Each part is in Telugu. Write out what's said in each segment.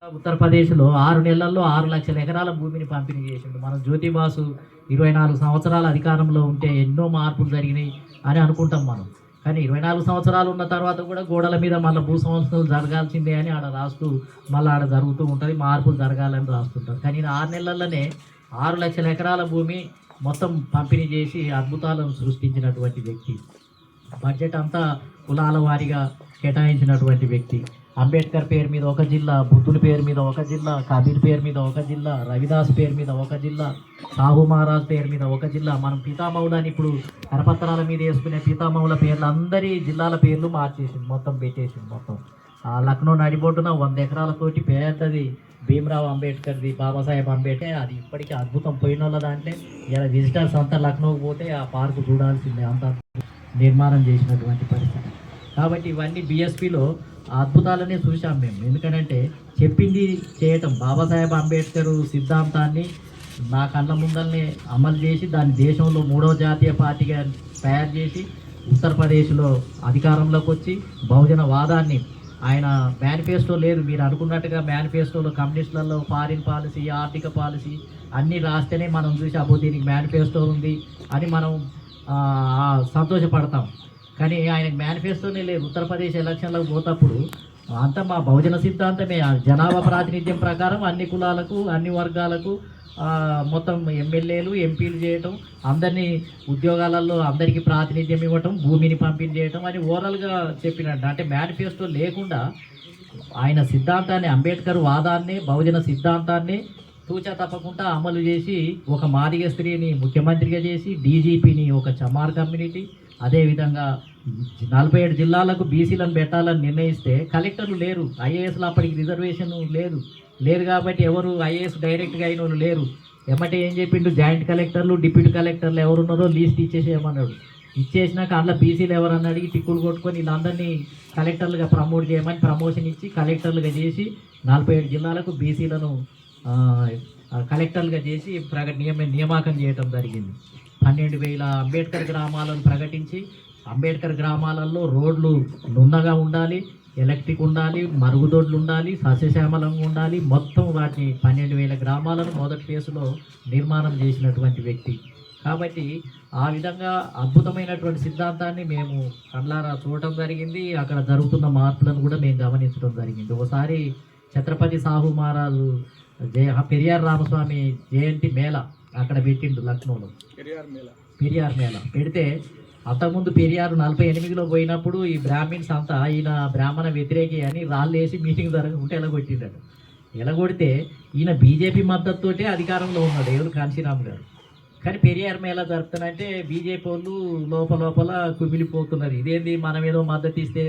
ఉత్తరప్రదేశ్లో 6 నెలల్లో 6 లక్షల ఎకరాల భూమిని పంపిణీ చేసిండు. మన జ్యోతిబాసు 24 సంవత్సరాల అధికారంలో ఉంటే ఎన్నో మార్పులు జరిగినాయి అని అనుకుంటాం మనం. కానీ 24 సంవత్సరాలు ఉన్న తర్వాత కూడా గోడల మీద మళ్ళీ భూ సంస్కరణలు జరగాల్సిందే అని ఆడ రాస్తూ మళ్ళీ ఆడ జరుగుతూ ఉంటుంది. మార్పులు జరగాలని రాస్తుంటారు. కానీ ఈయన 6 నెలల్లోనే 6 లక్షల ఎకరాల భూమి మొత్తం పంపిణీ చేసి అద్భుతాలను సృష్టించినటువంటి వ్యక్తి. బడ్జెట్ అంతా కులాల వారీగా కేటాయించినటువంటి వ్యక్తి. అంబేద్కర్ పేరు మీద ఒక జిల్లా, బుద్ధుని పేరు మీద ఒక జిల్లా, కబీర్ పేరు మీద ఒక జిల్లా, రవిదాస్ పేరు మీద ఒక జిల్లా, సాహు మహారాజ్ పేరు మీద ఒక జిల్లా. మనం పితామహులని ఇప్పుడు కరపత్రాల మీద వేసుకునే పితామహుల పేర్లు అందరి జిల్లాల పేర్లు మార్చేసింది, మొత్తం పెట్టేసింది. మొత్తం లక్నో నడిబొడ్డున 100 ఎకరాలతోటి పెద్దది భీమ్రావ్ అంబేద్కర్ది, బాబాసాహెబ్ అంబేద్కర్. అది ఇప్పటికీ అద్భుతం. పోయిన వాళ్ళ దాంట్లో ఇలా విజిటర్స్ అంతా లక్నోకి పోతే ఆ పార్కు చూడాల్సిందే, అంత నిర్మాణం చేసినటువంటి పరిస్థితి. కాబట్టి ఇవన్నీ బీఎస్పీలో అద్భుతాలనే చూసాం మేము. ఎందుకంటే చెప్పింది చేయటం, బాబాసాహెబ్ అంబేద్కర్ సిద్ధాంతాన్ని నా కళ్ళ ముందల్నే అమలు చేసి దాన్ని దేశంలో 3వ జాతీయ పార్టీగా తయారు చేసి ఉత్తరప్రదేశ్లో అధికారంలోకి వచ్చి బహుజన వాదాన్ని ఆయన మేనిఫెస్టో లేదు, మీరు అనుకున్నట్టుగా మేనిఫెస్టోలో కమ్యూనిస్టులలో ఫారిన్ పాలసీ, ఆర్థిక పాలసీ అన్నీ రాస్తేనే మనం చూసి అబ్బో దీనికి మేనిఫెస్టో ఉంది అని మనం సంతోషపడతాం. కానీ ఆయన మేనిఫెస్టోనే లేదు. ఉత్తరప్రదేశ్ ఎలక్షన్లకు పోతప్పుడు అంతా మా బహుజన సిద్ధాంతమే, జనాభా ప్రాతినిధ్యం ప్రకారం అన్ని కులాలకు అన్ని వర్గాలకు మొత్తం ఎమ్మెల్యేలు ఎంపీలు చేయటం, అందరినీ ఉద్యోగాలలో అందరికీ ప్రాతినిధ్యం ఇవ్వటం, భూమిని పంపిణీ చేయటం అని ఓవరాల్గా చెప్పినట్టు. అంటే మేనిఫెస్టో లేకుండా ఆయన సిద్ధాంతాన్ని, అంబేద్కర్ వాదాన్ని, బహుజన సిద్ధాంతాన్ని తూచా తప్పకుండా అమలు చేసి ఒక మాదిగ స్త్రీని ముఖ్యమంత్రిగా చేసి, డీజీపీని ఒక చమార్ కమ్యూనిటీ, అదేవిధంగా 47 జిల్లాలకు బీసీలను పెట్టాలని నిర్ణయిస్తే కలెక్టర్లు లేరు, ఐఏఎస్లు అప్పటికి రిజర్వేషన్ లేదు కాబట్టి ఎవరు ఐఏఎస్ డైరెక్ట్గా అయిన వాళ్ళు లేరు. ఎమ్మటే ఏం చెప్పిండు, జాయింట్ కలెక్టర్లు, డిప్యూటీ కలెక్టర్లు ఎవరున్నారో లీస్ట్ ఇచ్చేసేయమన్నాడు. ఇచ్చేసినాక అందులో బీసీలు ఎవరన్నా అడిగి టిక్కులు కొట్టుకొని వీళ్ళందరినీ కలెక్టర్లుగా ప్రమోట్ చేయమని ప్రమోషన్ ఇచ్చి కలెక్టర్లుగా చేసి 47 జిల్లాలకు బీసీలను కలెక్టర్లుగా చేసి నియామకం చేయటం జరిగింది. 12,000 అంబేద్కర్ గ్రామాలను ప్రకటించి, అంబేద్కర్ గ్రామాలలో రోడ్లు నున్నగా ఉండాలి, ఎలక్ట్రిక్ ఉండాలి, మరుగుదొడ్లు ఉండాలి, సస్యశ్యామలంగా ఉండాలి, మొత్తం వాటిని 12,000 గ్రామాలను మొదటి ఫేసులో నిర్మాణం చేసినటువంటి వ్యక్తి. కాబట్టి ఆ విధంగా అద్భుతమైనటువంటి సిద్ధాంతాన్ని మేము కళ్ళారా చూడటం జరిగింది. అక్కడ జరుగుతున్న మార్పులను కూడా మేము గమనించడం జరిగింది. ఒకసారి ఛత్రపతి సాహు మహారాజు పెరియార్ రామస్వామి జయంతి మేళ అక్కడ పెట్టిండు లక్నోలో, పెరియార్ మేళ పెడితే అంతకుముందు పెరియారు 48లో పోయినప్పుడు ఈ బ్రాహ్మిన్స్ అంతా ఈయన బ్రాహ్మణ వ్యతిరేకి అని రాళ్ళు వేసి మీటింగ్ జరగకుంటే ఎలగొట్టిండాడు. ఎలగొడితే ఈయన బీజేపీ మద్దతుతోటే అధికారంలో ఉన్నాడు, ఎవరు కాంశీరామ్ గారు. కానీ పెరియార్ మేళ జరుపుతానంటే బీజేపీ వాళ్ళు లోపల కుమిలిపోతున్నారు. ఇదేంది, మనం ఏదో మద్దతు ఇస్తే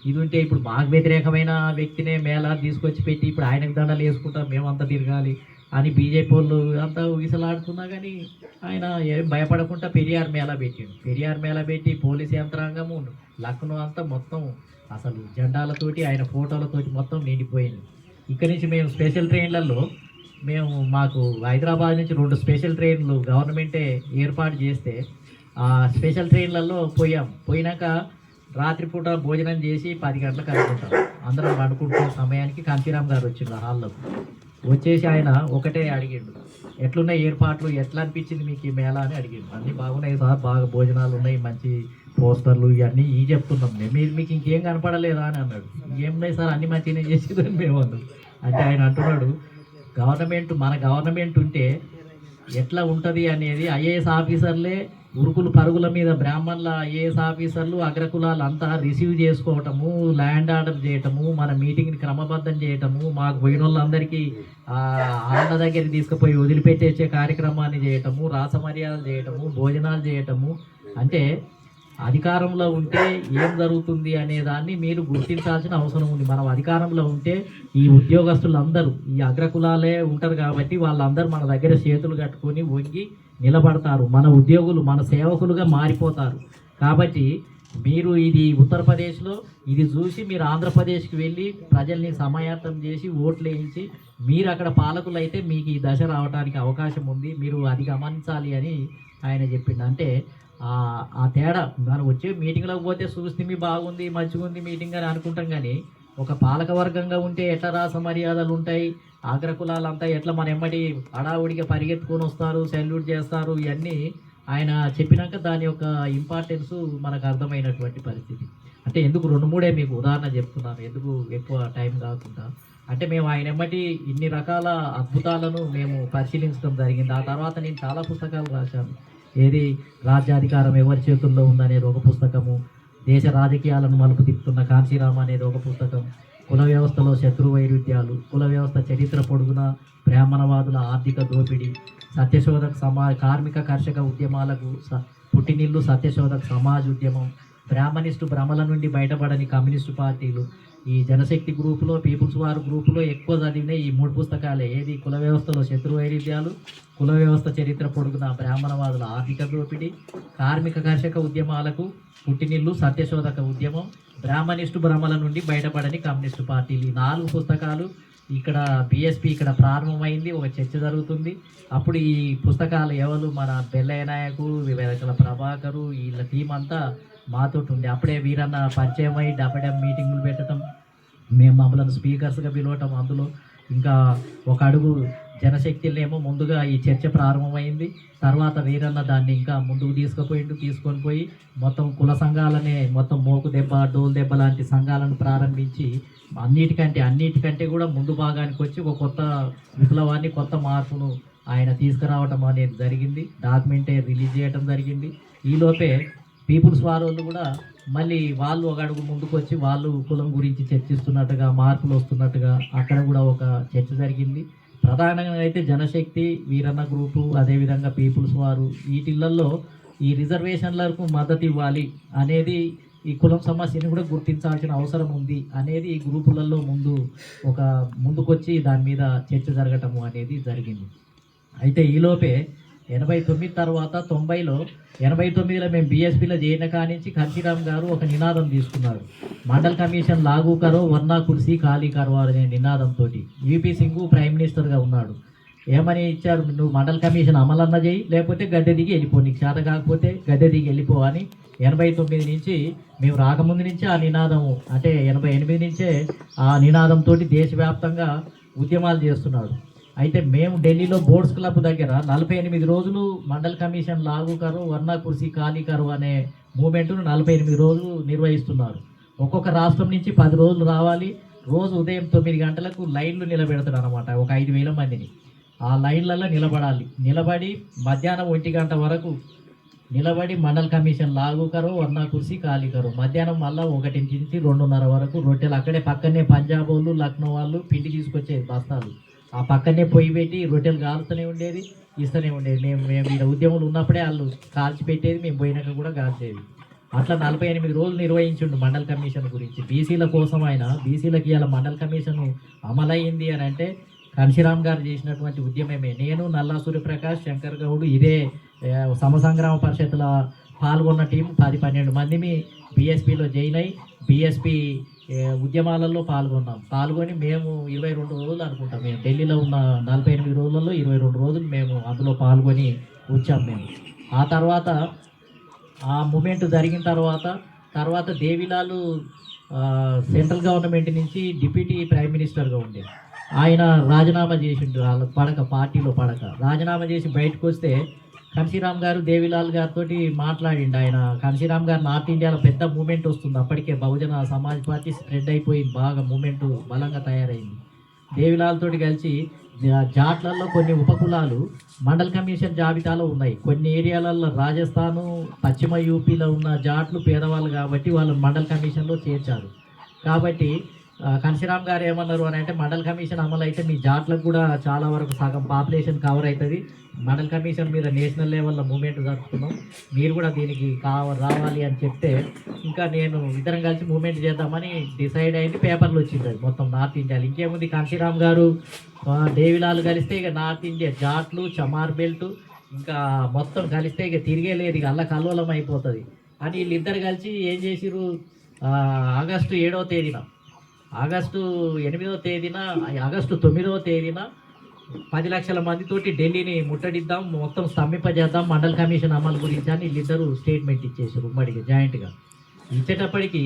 ఇది ఉంటే ఇప్పుడు మాకు వ్యతిరేకమైన వ్యక్తినే మేళ తీసుకొచ్చి పెట్టి ఇప్పుడు ఆయనకు దండలు వేసుకుంటాం, మేమంతా తిరగాలి అని బీజేపీ వాళ్ళు అంతా ఊగిసలాడుతున్నా కానీ ఆయన ఏం భయపడకుండా పెరియార్ మేళ పెట్టిండు. పెరియార్ మేళ పెట్టి పోలీస్ యంత్రాంగము లక్నో అంతా మొత్తం అసలు జెండాలతోటి ఆయన ఫోటోలతోటి మొత్తం నిండిపోయింది. ఇక్కడి నుంచి మేము స్పెషల్ ట్రైన్లలో మాకు హైదరాబాద్ నుంచి 2 స్పెషల్ ట్రైన్లు గవర్నమెంటే ఏర్పాటు చేస్తే ఆ స్పెషల్ ట్రైన్లలో పోయినాక రాత్రిపూట భోజనం చేసి 10 గంటలకు అనుకుంటాం, అందరం పండుకుంటున్న సమయానికి కాంతిరామ్ గారు వచ్చిండు హాల్లోకి. వచ్చేసి ఆయన ఒకటే అడిగిండు, ఎట్లున్నాయి ఏర్పాట్లు, ఎట్లా అనిపించింది మీకు ఈ మేళ అని అడిగిండు. అన్నీ బాగున్నాయి సార్, బాగా భోజనాలు ఉన్నాయి, మంచి పోస్టర్లు ఇవన్నీ చెప్తున్నాం. మీకు ఇంకేం కనపడలేదా అని అన్నాడు. ఏమున్నాయి సార్, అన్ని మంచిగానే చేసేదని మేము అన్నాం. అంటే ఆయన అంటున్నాడు, మన గవర్నమెంట్ ఉంటే ఎట్లా ఉంటుంది అనేది ఐఏఎస్ ఆఫీసర్లే ఉరుకులు పరుగుల మీద బ్రాహ్మణుల ఐఏఎస్ ఆఫీసర్లు అగ్రకులాలు అంతా రిసీవ్ చేసుకోవటము, ల్యాండ్ ఆర్డర్ చేయటము, మన మీటింగ్ని క్రమబద్ధం చేయటము, మాకు పోయిన వాళ్ళందరికీ ఆళ్ళ దగ్గరికి తీసుకుపోయి వదిలిపెట్టేసే కార్యక్రమాన్ని చేయటము, రాసమర్యాదలు చేయటము, భోజనాలు చేయటము. అంటే అధికారంలో ఉంటే ఏం జరుగుతుంది అనే దాన్ని మీరు గుర్తించాల్సిన అవసరం ఉంది. మనం అధికారంలో ఉంటే ఈ ఉద్యోగస్తులందరూ ఈ అగ్రకులాలే ఉంటారు కాబట్టి వాళ్ళందరూ మన దగ్గర చేతులు కట్టుకొని వంగి నిలబడతారు, మన ఉద్యోగులు మన సేవకులుగా మారిపోతారు. కాబట్టి మీరు ఇది ఉత్తరప్రదేశ్లో ఇది చూసి మీరు ఆంధ్రప్రదేశ్కి వెళ్ళి ప్రజల్ని సమాయత్తం చేసి ఓట్లు వేయించి మీరు అక్కడ పాలకులు అయితే మీకు ఈ దశ రావడానికి అవకాశం ఉంది, మీరు అది గమనించాలి అని ఆయన చెప్పిండు. అంటే ఆ తేడా మనం వచ్చే మీటింగ్లోకి పోతే చూస్తే మీ బాగుంది మంచిగా ఉంది మీటింగ్ అని అనుకుంటాం, కానీ ఒక పాలక వర్గంగా ఉంటే ఎట్లా రాస మర్యాదలు ఉంటాయి, అగ్రకులాలంతా ఎట్లా మన ఎమ్మటి హడావుడిగా పరిగెత్తుకొని వస్తారు, సెల్యూట్ చేస్తారు, ఇవన్నీ ఆయన చెప్పినాక దాని యొక్క ఇంపార్టెన్స్ మనకు అర్థమైనటువంటి పరిస్థితి. అంటే ఎందుకు రెండు మూడే మీకు ఉదాహరణ చెప్తున్నాను, ఎందుకు ఎక్కువ టైం కాకుండా. అంటే మేము ఆయన ఎమ్మటి ఇన్ని రకాల అద్భుతాలను మేము పరిశీలించడం జరిగింది. ఆ తర్వాత నేను చాలా పుస్తకాలు రాశాను. ఏది రాజ్యాధికారం ఎవరి చేతుల్లో ఉందనేది ఒక పుస్తకము, దేశ రాజకీయాలను మలుపు తిప్పుతున్న కాంశీరామ అనేది ఒక పుస్తకం, కుల వ్యవస్థలో శత్రు వైరుధ్యాలు, కుల వ్యవస్థ చరిత్ర పొడుగున బ్రాహ్మణవాదుల ఆర్థిక దోపిడీ, సత్యశోధక కార్మిక కర్షక ఉద్యమాలకు పుట్టినిల్లు సత్యశోధక సమాజ్ ఉద్యమం, బ్రాహ్మణిస్టు భ్రమల నుండి బయటపడని కమ్యూనిస్టు పార్టీలు. ఈ జనశక్తి గ్రూపులో, పీపుల్స్ వార్ గ్రూపులో ఎక్కువ చదివిన ఈ మూడు పుస్తకాలే. ఏది కుల వ్యవస్థలో శత్రు వైరుధ్యాలు, కుల వ్యవస్థ చరిత్ర పొడుగున బ్రాహ్మణవాదుల ఆర్థిక దోపిడీ, కార్మిక కర్షక ఉద్యమాలకు పుట్టినిల్లు సత్యశోధక ఉద్యమం, బ్రాహ్మణిస్టు భ్రమల నుండి బయటపడని కమ్యూనిస్టు పార్టీలు. ఈ 4 పుస్తకాలు ఇక్కడ బిఎస్పి ఇక్కడ ప్రారంభమైంది, ఒక చర్చ జరుగుతుంది. అప్పుడు ఈ పుస్తకాలు ఎవరు మన బెల్లయ్య నాయకు, వెనకల ప్రభాకరు, వీళ్ళ టీం అంతా మాతోటి ఉండే. అప్పుడే వీరన్న పరిచయం అయ్యి అప్పుడే మీటింగులు పెట్టడం, మేము మమ్మల్ని స్పీకర్స్గా పిలవటం. అందులో ఇంకా ఒక అడుగు జనశక్తిలేమో ముందుగా ఈ చర్చ ప్రారంభమైంది. తర్వాత వీరన్న దాన్ని ఇంకా ముందుకు తీసుకొని పోయి మొత్తం కుల సంఘాలనే మొత్తం మోకు దెబ్బ, డోలు దెబ్బ లాంటి సంఘాలను ప్రారంభించి అన్నిటికంటే కూడా ముందు భాగానికి వచ్చి ఒక కొత్త విప్లవాన్ని, కొత్త మార్పును ఆయన తీసుకురావటం అనేది జరిగింది. డాక్యుమెంటే రిలీజ్ చేయడం జరిగింది. ఈలోపే పీపుల్స్ వార్ వాళ్ళు కూడా మళ్ళీ వాళ్ళు ఒక అడుగు ముందుకు వచ్చి వాళ్ళు కులం గురించి చర్చిస్తున్నట్టుగా, మార్పులు వస్తున్నట్టుగా అక్కడ కూడా ఒక చర్చ జరిగింది. ప్రధానంగా అయితే జనశక్తి, వీరన్న గ్రూపు, అదేవిధంగా పీపుల్స్ వారు వీటిల్లో ఈ రిజర్వేషన్లకు మద్దతు ఇవ్వాలి అనేది, ఈ కులం సమస్యని కూడా గుర్తించాల్సిన అవసరం ఉంది అనేది ఈ గ్రూపులలో ముందుకొచ్చి దాని మీద చర్చ జరగటము అనేది జరిగింది. అయితే ఈలోపే 89 తర్వాత 90లో 89లో మేము బీఎస్పీలో చేరిన కానించి కాంశీరామ్ గారు ఒక నినాదం తీసుకున్నారు. మండల్ కమిషన్ లాగు కరో వర్నా కుర్సీ ఖాళీ కరో అనే నినాదంతో యూపీ సింగ్ ప్రైమ్ మినిస్టర్గా ఉన్నాడు. ఏమని ఇచ్చారు, నువ్వు మండల్ కమిషన్ అమలన్న చేయి, లేకపోతే గద్దె దిగి వెళ్ళిపో, నీకు చేత కాకపోతే గద్దె దిగి వెళ్ళిపో అని 89 నుంచి మేము రాకముందు నుంచే ఆ నినాదం, అంటే 88 నుంచే ఆ నినాదంతో దేశవ్యాప్తంగా ఉద్యమాలు చేస్తున్నాడు. అయితే మేము ఢిల్లీలో బోర్డ్స్ క్లబ్ దగ్గర 48 రోజులు మండల్ కమిషన్ లాగు కరో వర్నా కుర్సీ ఖాళీ కరో అనే మూమెంట్ను 48 రోజులు నిర్వహిస్తున్నారు. ఒక్కొక్క రాష్ట్రం నుంచి 10 రోజులు రావాలి. రోజు ఉదయం 9 గంటలకు లైన్లు నిలబెడతారు అనమాట, ఒక 5,000 మందిని. ఆ లైన్లలో నిలబడి మధ్యాహ్నం 1 గంట వరకు నిలబడి మండల్ కమిషన్ లాగు కరో వర్నా కుర్సీ ఖాళీ కరో, మధ్యాహ్నం మళ్ళీ 1 నుంచి 2:30 వరకు రొట్టెలు అక్కడే పక్కనే పంజాబ్ వాళ్ళు, లక్నో వాళ్ళు పిండి తీసుకొచ్చేది బస్తాలు, ఆ పక్కనే పొయ్యి పెట్టి రొట్టెలు కాలుతూనే ఉండేది, ఇస్తూనే ఉండేది. మేము ఇక్కడ ఉద్యమాలు ఉన్నప్పుడే వాళ్ళు కాల్చి పెట్టేది, మేము పోయినాక కూడా కాల్చేది. అట్లా 48 రోజులు నిర్వహించిండు మండల్ కమిషన్ గురించి. బీసీల కోసం బీసీలకి ఇలా మండల్ కమిషన్ అమలయ్యింది అని అంటే కాంశీరామ్ గారు చేసినటువంటి ఉద్యమమే. నేను, నల్లా సూర్యప్రకాష్, శంకర్ గౌడ్ ఇదే సమసంగ్రామ పరిషత్తుల పాల్గొన్న టీం 10-12 మందిని బీఎస్పీలో జాయిన్ అయ్యి బీఎస్పీ ఉద్యమాలలో పాల్గొని మేము 22 రోజులు అనుకుంటాం, మేము ఢిల్లీలో ఉన్న 48 రోజులలో 22 రోజులు మేము అందులో పాల్గొని వచ్చాం మేము. ఆ తర్వాత ఆ మూమెంట్ జరిగిన తర్వాత దేవిలాల్ సెంట్రల్ గవర్నమెంట్ నుంచి డిప్యూటీ ప్రైమ్ మినిస్టర్గా ఉండేది. ఆయన రాజీనామా చేసిండు, వాళ్ళ పార్టీలో రాజీనామా చేసి బయటకు వస్తే కాంశీరామ్ గారు దేవిలాల్ గారితో మాట్లాడిండు. ఆయన కాంశీరామ్ గారు నార్త్ ఇండియాలో పెద్ద మూమెంట్ వస్తుంది, అప్పటికే బహుజన సమాజ్ పార్టీ స్ప్రెడ్ అయిపోయింది, బాగా మూమెంట్ బలంగా తయారైంది. దేవిలాల్ తోటి కలిసి జాట్లలో కొన్ని ఉపకులాలు మండల్ కమిషన్ జాబితాలో ఉన్నాయి. కొన్ని ఏరియాలలో రాజస్థాను, పశ్చిమ యూపీలో ఉన్న జాట్లు పేదవాళ్ళు కాబట్టి వాళ్ళు మండల్ కమిషన్లో చేర్చారు. కాబట్టి కాంశీరామ్ గారు ఏమన్నారు అని అంటే, మండల్ కమిషన్ అమలు అయితే మీ జాట్లకు కూడా చాలా వరకు సగం పాపులేషన్ కవర్ అవుతుంది, మండల్ కమిషన్ మీద నేషనల్ లెవెల్లో మూమెంట్ జరుపుతున్నాం, మీరు కూడా దీనికి రావాలి అని చెప్తే ఇంకా నేను ఇద్దరం కలిసి మూమెంట్ చేద్దామని డిసైడ్ అయింది. పేపర్లు వచ్చింది అది మొత్తం నార్త్ ఇండియాలో. ఇంకేముంది, కాంశీరామ్ గారు దేవిలాల్ కలిస్తే ఇక నార్త్ ఇండియా జాట్లు, చమార్ బెల్ట్ ఇంకా మొత్తం కలిస్తే ఇక తిరిగే లేదు, ఇక అల్ల కల్లోలం అయిపోతుంది అని వీళ్ళిద్దరు కలిసి ఏం చేసిరు, ఆగస్టు 7వ తేదీన, ఆగస్టు 8వ తేదీన, ఆగస్టు 9వ తేదీన 10 లక్షల మందితోటి ఢిల్లీని ముట్టడిద్దాం, మొత్తం స్తంభింపజేద్దాం మండల్ కమిషన్ అమలు గురించి అని వీళ్ళిద్దరూ స్టేట్మెంట్ ఇచ్చేసారు ఉమ్మడిగా జాయింట్గా. ఇచ్చేటప్పటికి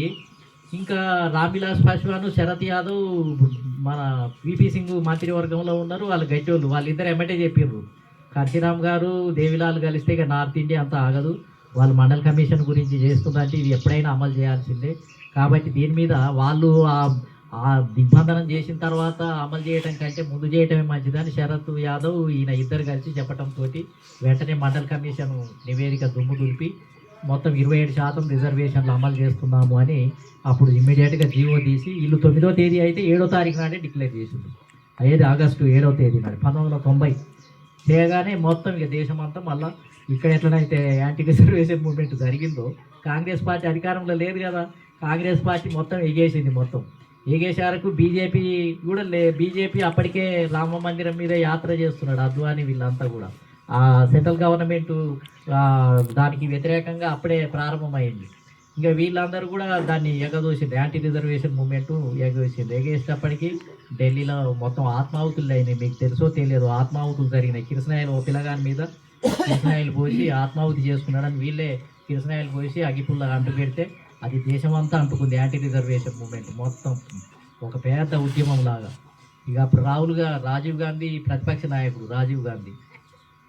ఇంకా రామ్విలాస్ పాస్వాన్, శరత్ యాదవ్, మన విపి సింగ్ మంత్రివర్గంలో ఉన్నారు. వాళ్ళు గట్టోళ్ళు, వాళ్ళిద్దరు ఎమ్మటే చెప్పిర్రు కాశీరామ్ గారు దేవిలాల్ కలిస్తే ఇక నార్త్ ఇండియా అంతా ఆగదు, వాళ్ళు మండల్ కమిషన్ గురించి చేస్తుందంటే ఇది ఎప్పుడైనా అమలు చేయాల్సిందే. కాబట్టి దీని మీద వాళ్ళు ఆ దిగ్బంధనం చేసిన తర్వాత అమలు చేయడం కంటే ముందు చేయటమే మంచిదని శరత్ యాదవ్ ఈయన ఇద్దరు కలిసి చెప్పడంతో వెంటనే మండల్ కమిషన్ నివేదిక దుమ్ము దులిపి మొత్తం 27% రిజర్వేషన్లు అమలు చేస్తున్నాము అని అప్పుడు ఇమ్మీడియట్గా జీవో తీసి వీళ్ళు 9వ తేదీ అయితే 7వ తారీఖు నాడే డిక్లేర్ చేసింది. అయ్యేది ఆగస్టు 7వ తేదీ నాడు 1990 చేయగానే మొత్తం ఇక దేశమంతా మళ్ళీ ఇక్కడ ఎట్లనైతే యాంటీ రిజర్వేషన్ మూవ్మెంట్ జరిగిందో కాంగ్రెస్ పార్టీ అధికారంలో లేదు కదా, కాంగ్రెస్ పార్టీ మొత్తం ఎగేసింది. మొత్తం ఎగేసారకు బీజేపీ కూడా బీజేపీ అప్పటికే రామ మందిరం మీద యాత్ర చేస్తున్నాడు అద్వానీ వీళ్ళంతా కూడా. ఆ సెంట్రల్ గవర్నమెంట్ దానికి వ్యతిరేకంగా అప్పుడే ప్రారంభమైంది. ఇంకా వీళ్ళందరూ కూడా దాన్ని ఎగదోసింది, యాంటీ రిజర్వేషన్ మూవ్మెంట్ ఎగదోసింది. ఎగేసేటప్పటికి ఢిల్లీలో మొత్తం ఆత్మాహుతులు అయినాయి. మీకు తెలుసో తెలియదు, ఆత్మాహుతులు జరిగినాయి. కిరసనాయలు ఓ పిల్లగాని మీద కిరసనాయలు పోసి ఆత్మాహుతి చేసుకున్నాడని వీళ్ళే కిరసనాయలు పోసి అగిపుల్ల అంటు పెడితే అది దేశమంతా అంటుకుంది. యాంటీ రిజర్వేషన్ మూవ్మెంట్ మొత్తం ఒక పెద్ద ఉద్యమం లాగా. ఇక అప్పుడు రాజీవ్ గాంధీ ప్రతిపక్ష నాయకుడు రాజీవ్ గాంధీ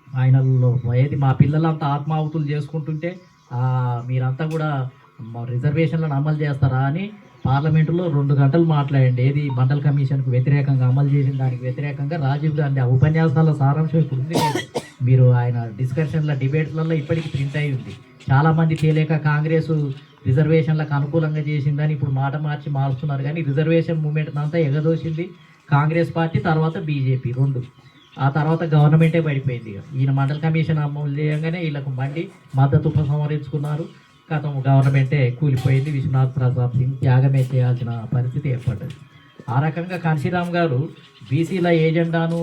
ఆయనలో ఏది మా పిల్లలంతా ఆత్మాహుతులు చేసుకుంటుంటే మీరంతా కూడా రిజర్వేషన్లను అమలు చేస్తారా అని పార్లమెంటులో 2 గంటలు మాట్లాడండి. ఏది మండల్ కమిషన్కు వ్యతిరేకంగా అమలు చేసిన దానికి వ్యతిరేకంగా రాజీవ్ గాంధీ ఆ ఉపన్యాసాల సారాంశం ఇప్పుడు ఉంది. మీరు ఆయన డిస్కషన్ల డిబేట్లలో ఇప్పటికీ ప్రింట్ అయి ఉంది. చాలామంది తెలియక కాంగ్రెస్ రిజర్వేషన్లకు అనుకూలంగా చేసిందని ఇప్పుడు మాట మార్చి మారుస్తున్నారు. కానీ రిజర్వేషన్ మూవ్మెంట్ అంతా ఎగదోసింది కాంగ్రెస్ పార్టీ, తర్వాత బీజేపీ 2. ఆ తర్వాత గవర్నమెంటే పడిపోయింది. ఇక ఈయన మండల్ కమిషన్ అమలు చేయగానే వీళ్ళకు మండి మద్దతు ఉపసంహరించుకున్నారు. గతం గవర్నమెంటే కూలిపోయింది. విశ్వనాథ్ ప్రతాప్ సింగ్ త్యాగమే చేయాల్సిన పరిస్థితి ఏర్పడ్డది. ఆ రకంగా కాంశీరామ్ గారు బీసీల ఏజెండాను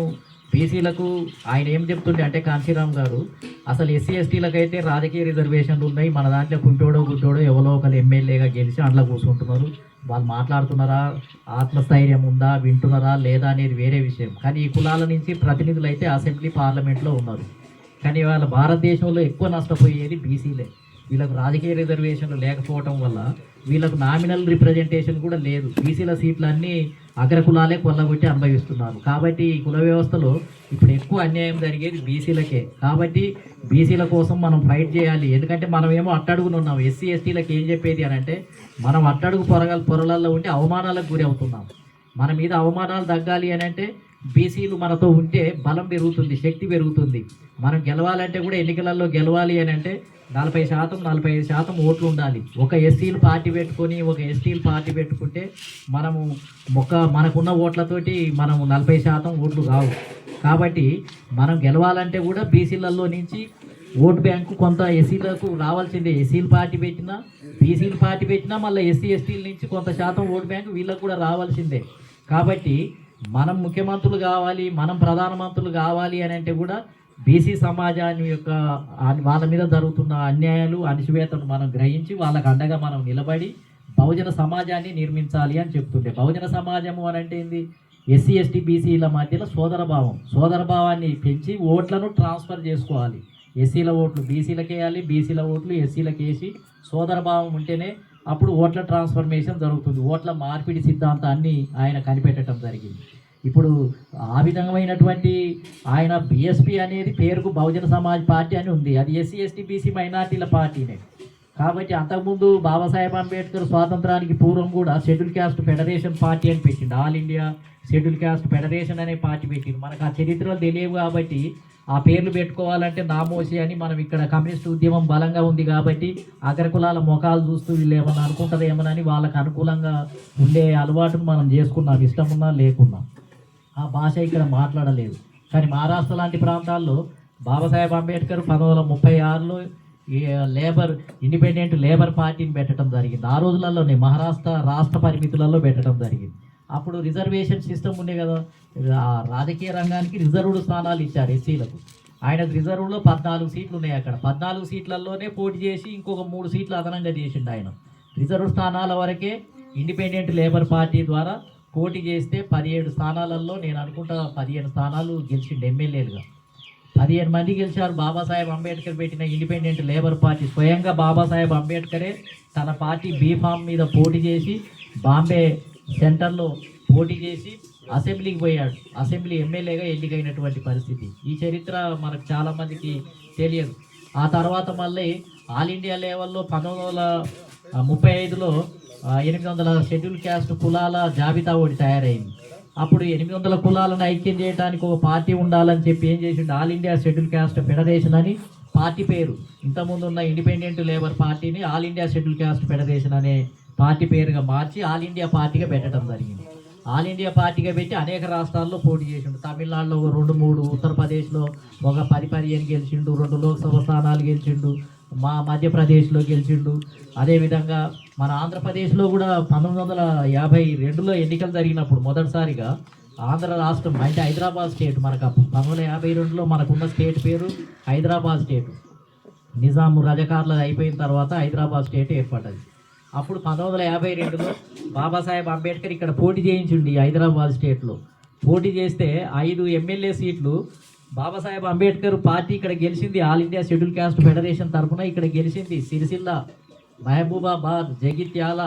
బీసీలకు ఆయన ఏం చెప్తుండే అంటే కాంశీరామ్ గారు అసలు ఎస్సీ ఎస్టీలకు అయితే రాజకీయ రిజర్వేషన్లు ఉన్నాయి, మన దాంట్లో గుంటోడో ఎవరో ఒకరు ఎమ్మెల్యేగా గెలిచి అందులో కూర్చుంటున్నారు, వాళ్ళు మాట్లాడుతున్నారా, ఆత్మస్థైర్యం ఉందా, వింటున్నారా లేదా అనేది వేరే విషయం. కానీ ఈ కులాల నుంచి ప్రతినిధులు అయితే అసెంబ్లీ పార్లమెంట్లో ఉన్నారు. కానీ వాళ్ళ భారతదేశంలో ఎక్కువ నష్టపోయేది బీసీలే. వీళ్ళకు రాజకీయ రిజర్వేషన్లు లేకపోవటం వల్ల వీళ్ళకు నామినల్ రిప్రజెంటేషన్ కూడా లేదు. బీసీల సీట్లన్నీ అగ్రకులాలే కొల్లగొట్టి అనుభవిస్తున్నారు. కాబట్టి ఈ కుల వ్యవస్థలో ఇప్పుడు ఎక్కువ అన్యాయం జరిగేది బీసీలకే. కాబట్టి బీసీల కోసం మనం ఫైట్ చేయాలి. ఎందుకంటే మనం ఏమో అట్టడుగునున్నాం. ఎస్సీ ఎస్టీలకు ఏం చెప్పేది అని అంటే మనం అట్టడుగు పొరలలో ఉంటే అవమానాలకు గురి అవుతున్నాం. మన మీద అవమానాలు తగ్గాలి అని అంటే బీసీలు మనతో ఉంటే బలం పెరుగుతుంది, శక్తి పెరుగుతుంది. మనం గెలవాలంటే కూడా ఎన్నికలలో గెలవాలి అని అంటే 40%, 45% ఓట్లు ఉండాలి. ఒక ఎస్సీలు పార్టీ పెట్టుకొని ఒక ఎస్టీలు పార్టీ పెట్టుకుంటే మనకున్న ఓట్లతోటి మనం 40% ఓట్లు కావు. కాబట్టి మనం గెలవాలంటే కూడా బీసీలలో నుంచి ఓటు బ్యాంకు కొంత ఎస్సీలకు రావాల్సిందే. ఎస్సీలు పార్టీ పెట్టినా బీసీలు పార్టీ పెట్టినా మళ్ళీ ఎస్సీ ఎస్టీల నుంచి కొంత శాతం ఓటు బ్యాంకు వీళ్ళకు కూడా రావాల్సిందే. కాబట్టి మనం ముఖ్యమంత్రులు కావాలి, మనం ప్రధానమంత్రులు కావాలి అని అంటే కూడా బీసీ సమాజాన్ని యొక్క వాళ్ళ మీద జరుగుతున్న అన్యాయాలు అణిచివేతను మనం గ్రహించి వాళ్ళకు అండగా మనం నిలబడి బహుజన సమాజాన్ని నిర్మించాలి అని చెప్తుండే. బహుజన సమాజము అని అంటే ఏంది? ఎస్సీ ఎస్టీ బీసీల మధ్యలో సోదరభావాన్ని పెంచి ఓట్లను ట్రాన్స్ఫర్ చేసుకోవాలి. ఎస్సీల ఓట్లు బీసీలకు వేయాలి, బీసీల ఓట్లు ఎస్సీలకు వేసి సోదరభావం ఉంటేనే అప్పుడు ఓట్ల ట్రాన్స్ఫర్మేషన్ జరుగుతుంది. ఓట్ల మార్పిడి సిద్ధాంతాన్ని ఆయన కనిపెట్టడం జరిగింది. ఇప్పుడు ఆ విధమైనటువంటి ఆయన బీఎస్పీ అనేది పేరుకు బహుజన సమాజ్ పార్టీ అని ఉంది, అది ఎస్సీ ఎస్టీ బీసీ మైనార్టీల పార్టీనే. కాబట్టి అంతకుముందు బాబాసాహెబ్ అంబేద్కర్ స్వాతంత్రానికి పూర్వం కూడా షెడ్యూల్ క్యాస్ట్ ఫెడరేషన్ పార్టీ అని పెట్టిండు. All India schedule caste federation అనే పార్టీ పెట్టిండు. మనకు ఆ చరిత్రలు తెలియవు కాబట్టి ఆ పేర్లు పెట్టుకోవాలంటే నామోసి అని మనం ఇక్కడ కమ్యూనిస్ట్ ఉద్యమం బలంగా ఉంది కాబట్టి అగ్రకులాల ముఖాలు చూస్తూ వీళ్ళు ఏమన్నా అనుకుంటారేమోనని వాళ్ళకు అనుకూలంగా ఉండే అలవాటును మనం చేసుకున్నాం, ఇష్టం ఉన్నా లేకున్నా. ఆ భాష ఇక్కడ మాట్లాడలేదు. కానీ మహారాష్ట్ర లాంటి ప్రాంతాల్లో బాబాసాహెబ్ అంబేద్కర్ 1936లో ఇండిపెండెంట్ లేబర్ పార్టీని పెట్టడం జరిగింది. ఆ రోజులలోనే మహారాష్ట్ర రాష్ట్ర పరిమితులలో పెట్టడం జరిగింది. అప్పుడు రిజర్వేషన్ సిస్టమ్ ఉండే కదా, రాజకీయ రంగానికి రిజర్వ్డ్ స్థానాలు ఇచ్చారు ఎస్సీలకు. ఆయన రిజర్వ్లో 14 సీట్లు ఉన్నాయి. అక్కడ 14 సీట్లలోనే పోటీ చేసి ఇంకొక 3 సీట్లు అదనంగా చేసిండు ఆయన. రిజర్వ్ స్థానాల వరకే ఇండిపెండెంట్ లేబర్ పార్టీ ద్వారా పోటీ చేస్తే 17 స్థానాలలో నేను అనుకుంటా 15 స్థానాలు గెలిచిండు ఎమ్మెల్యేలుగా. 15 మంది గెలిచారు. బాబాసాహెబ్ అంబేద్కర్ పెట్టిన ఇండిపెండెంట్ లేబర్ పార్టీ స్వయంగా బాబాసాహెబ్ అంబేద్కరే తన పార్టీ బీఫామ్ మీద పోటీ చేసి బాంబే సెంటర్లో పోటీ చేసి అసెంబ్లీకి పోయాడు. అసెంబ్లీ ఎమ్మెల్యేగా ఎన్నికైనటువంటి పరిస్థితి. ఈ చరిత్ర మనకు చాలామందికి తెలియదు. ఆ తర్వాత మళ్ళీ ఆల్ ఇండియా లెవెల్లో 1935లో 800 షెడ్యూల్ క్యాస్ట్ కులాల జాబితా ఒకటి తయారైంది. అప్పుడు 800 కులాలను ఐక్యం చేయడానికి ఒక పార్టీ ఉండాలని చెప్పి ఏం చేసిండు, all India schedule caste federation అని పార్టీ పేరు, ఇంతకుముందు ఉన్న ఇండిపెండెంట్ లేబర్ పార్టీని all India schedule caste federation అనే పార్టీ పేరుగా మార్చి ఆల్ ఇండియా పార్టీగా పెట్టడం జరిగింది. ఆల్ ఇండియా పార్టీగా పెట్టి అనేక రాష్ట్రాల్లో పోటీ చేసిండు. తమిళనాడులో 2-3, ఉత్తరప్రదేశ్లో ఒక 10-15 గెలిచిండు, 2 లోక్సభ స్థానాలు గెలిచిండు, మధ్యప్రదేశ్లో గెలిచిండు. అదేవిధంగా మన ఆంధ్రప్రదేశ్లో కూడా 1952లో ఎన్నికలు జరిగినప్పుడు మొదటిసారిగా ఆంధ్ర రాష్ట్రం అంటే హైదరాబాద్ స్టేట్, మనకు 1952లో మనకున్న స్టేట్ పేరు హైదరాబాద్ స్టేట్. నిజాము రజకార్లు అయిపోయిన తర్వాత హైదరాబాద్ స్టేట్ ఏర్పడ్డది. అప్పుడు 1952లో బాబాసాహెబ్ అంబేద్కర్ ఇక్కడ పోటీ చేయించిండి హైదరాబాద్ స్టేట్లో. పోటీ చేస్తే 5 ఎమ్మెల్యే సీట్లు బాబాసాహెబ్ అంబేద్కర్ పార్టీ ఇక్కడ గెలిచింది. All India schedule caste federation తరఫున ఇక్కడ గెలిచింది. సిరిసిల్ల, మహబూబాబాద్, జగిత్యాల,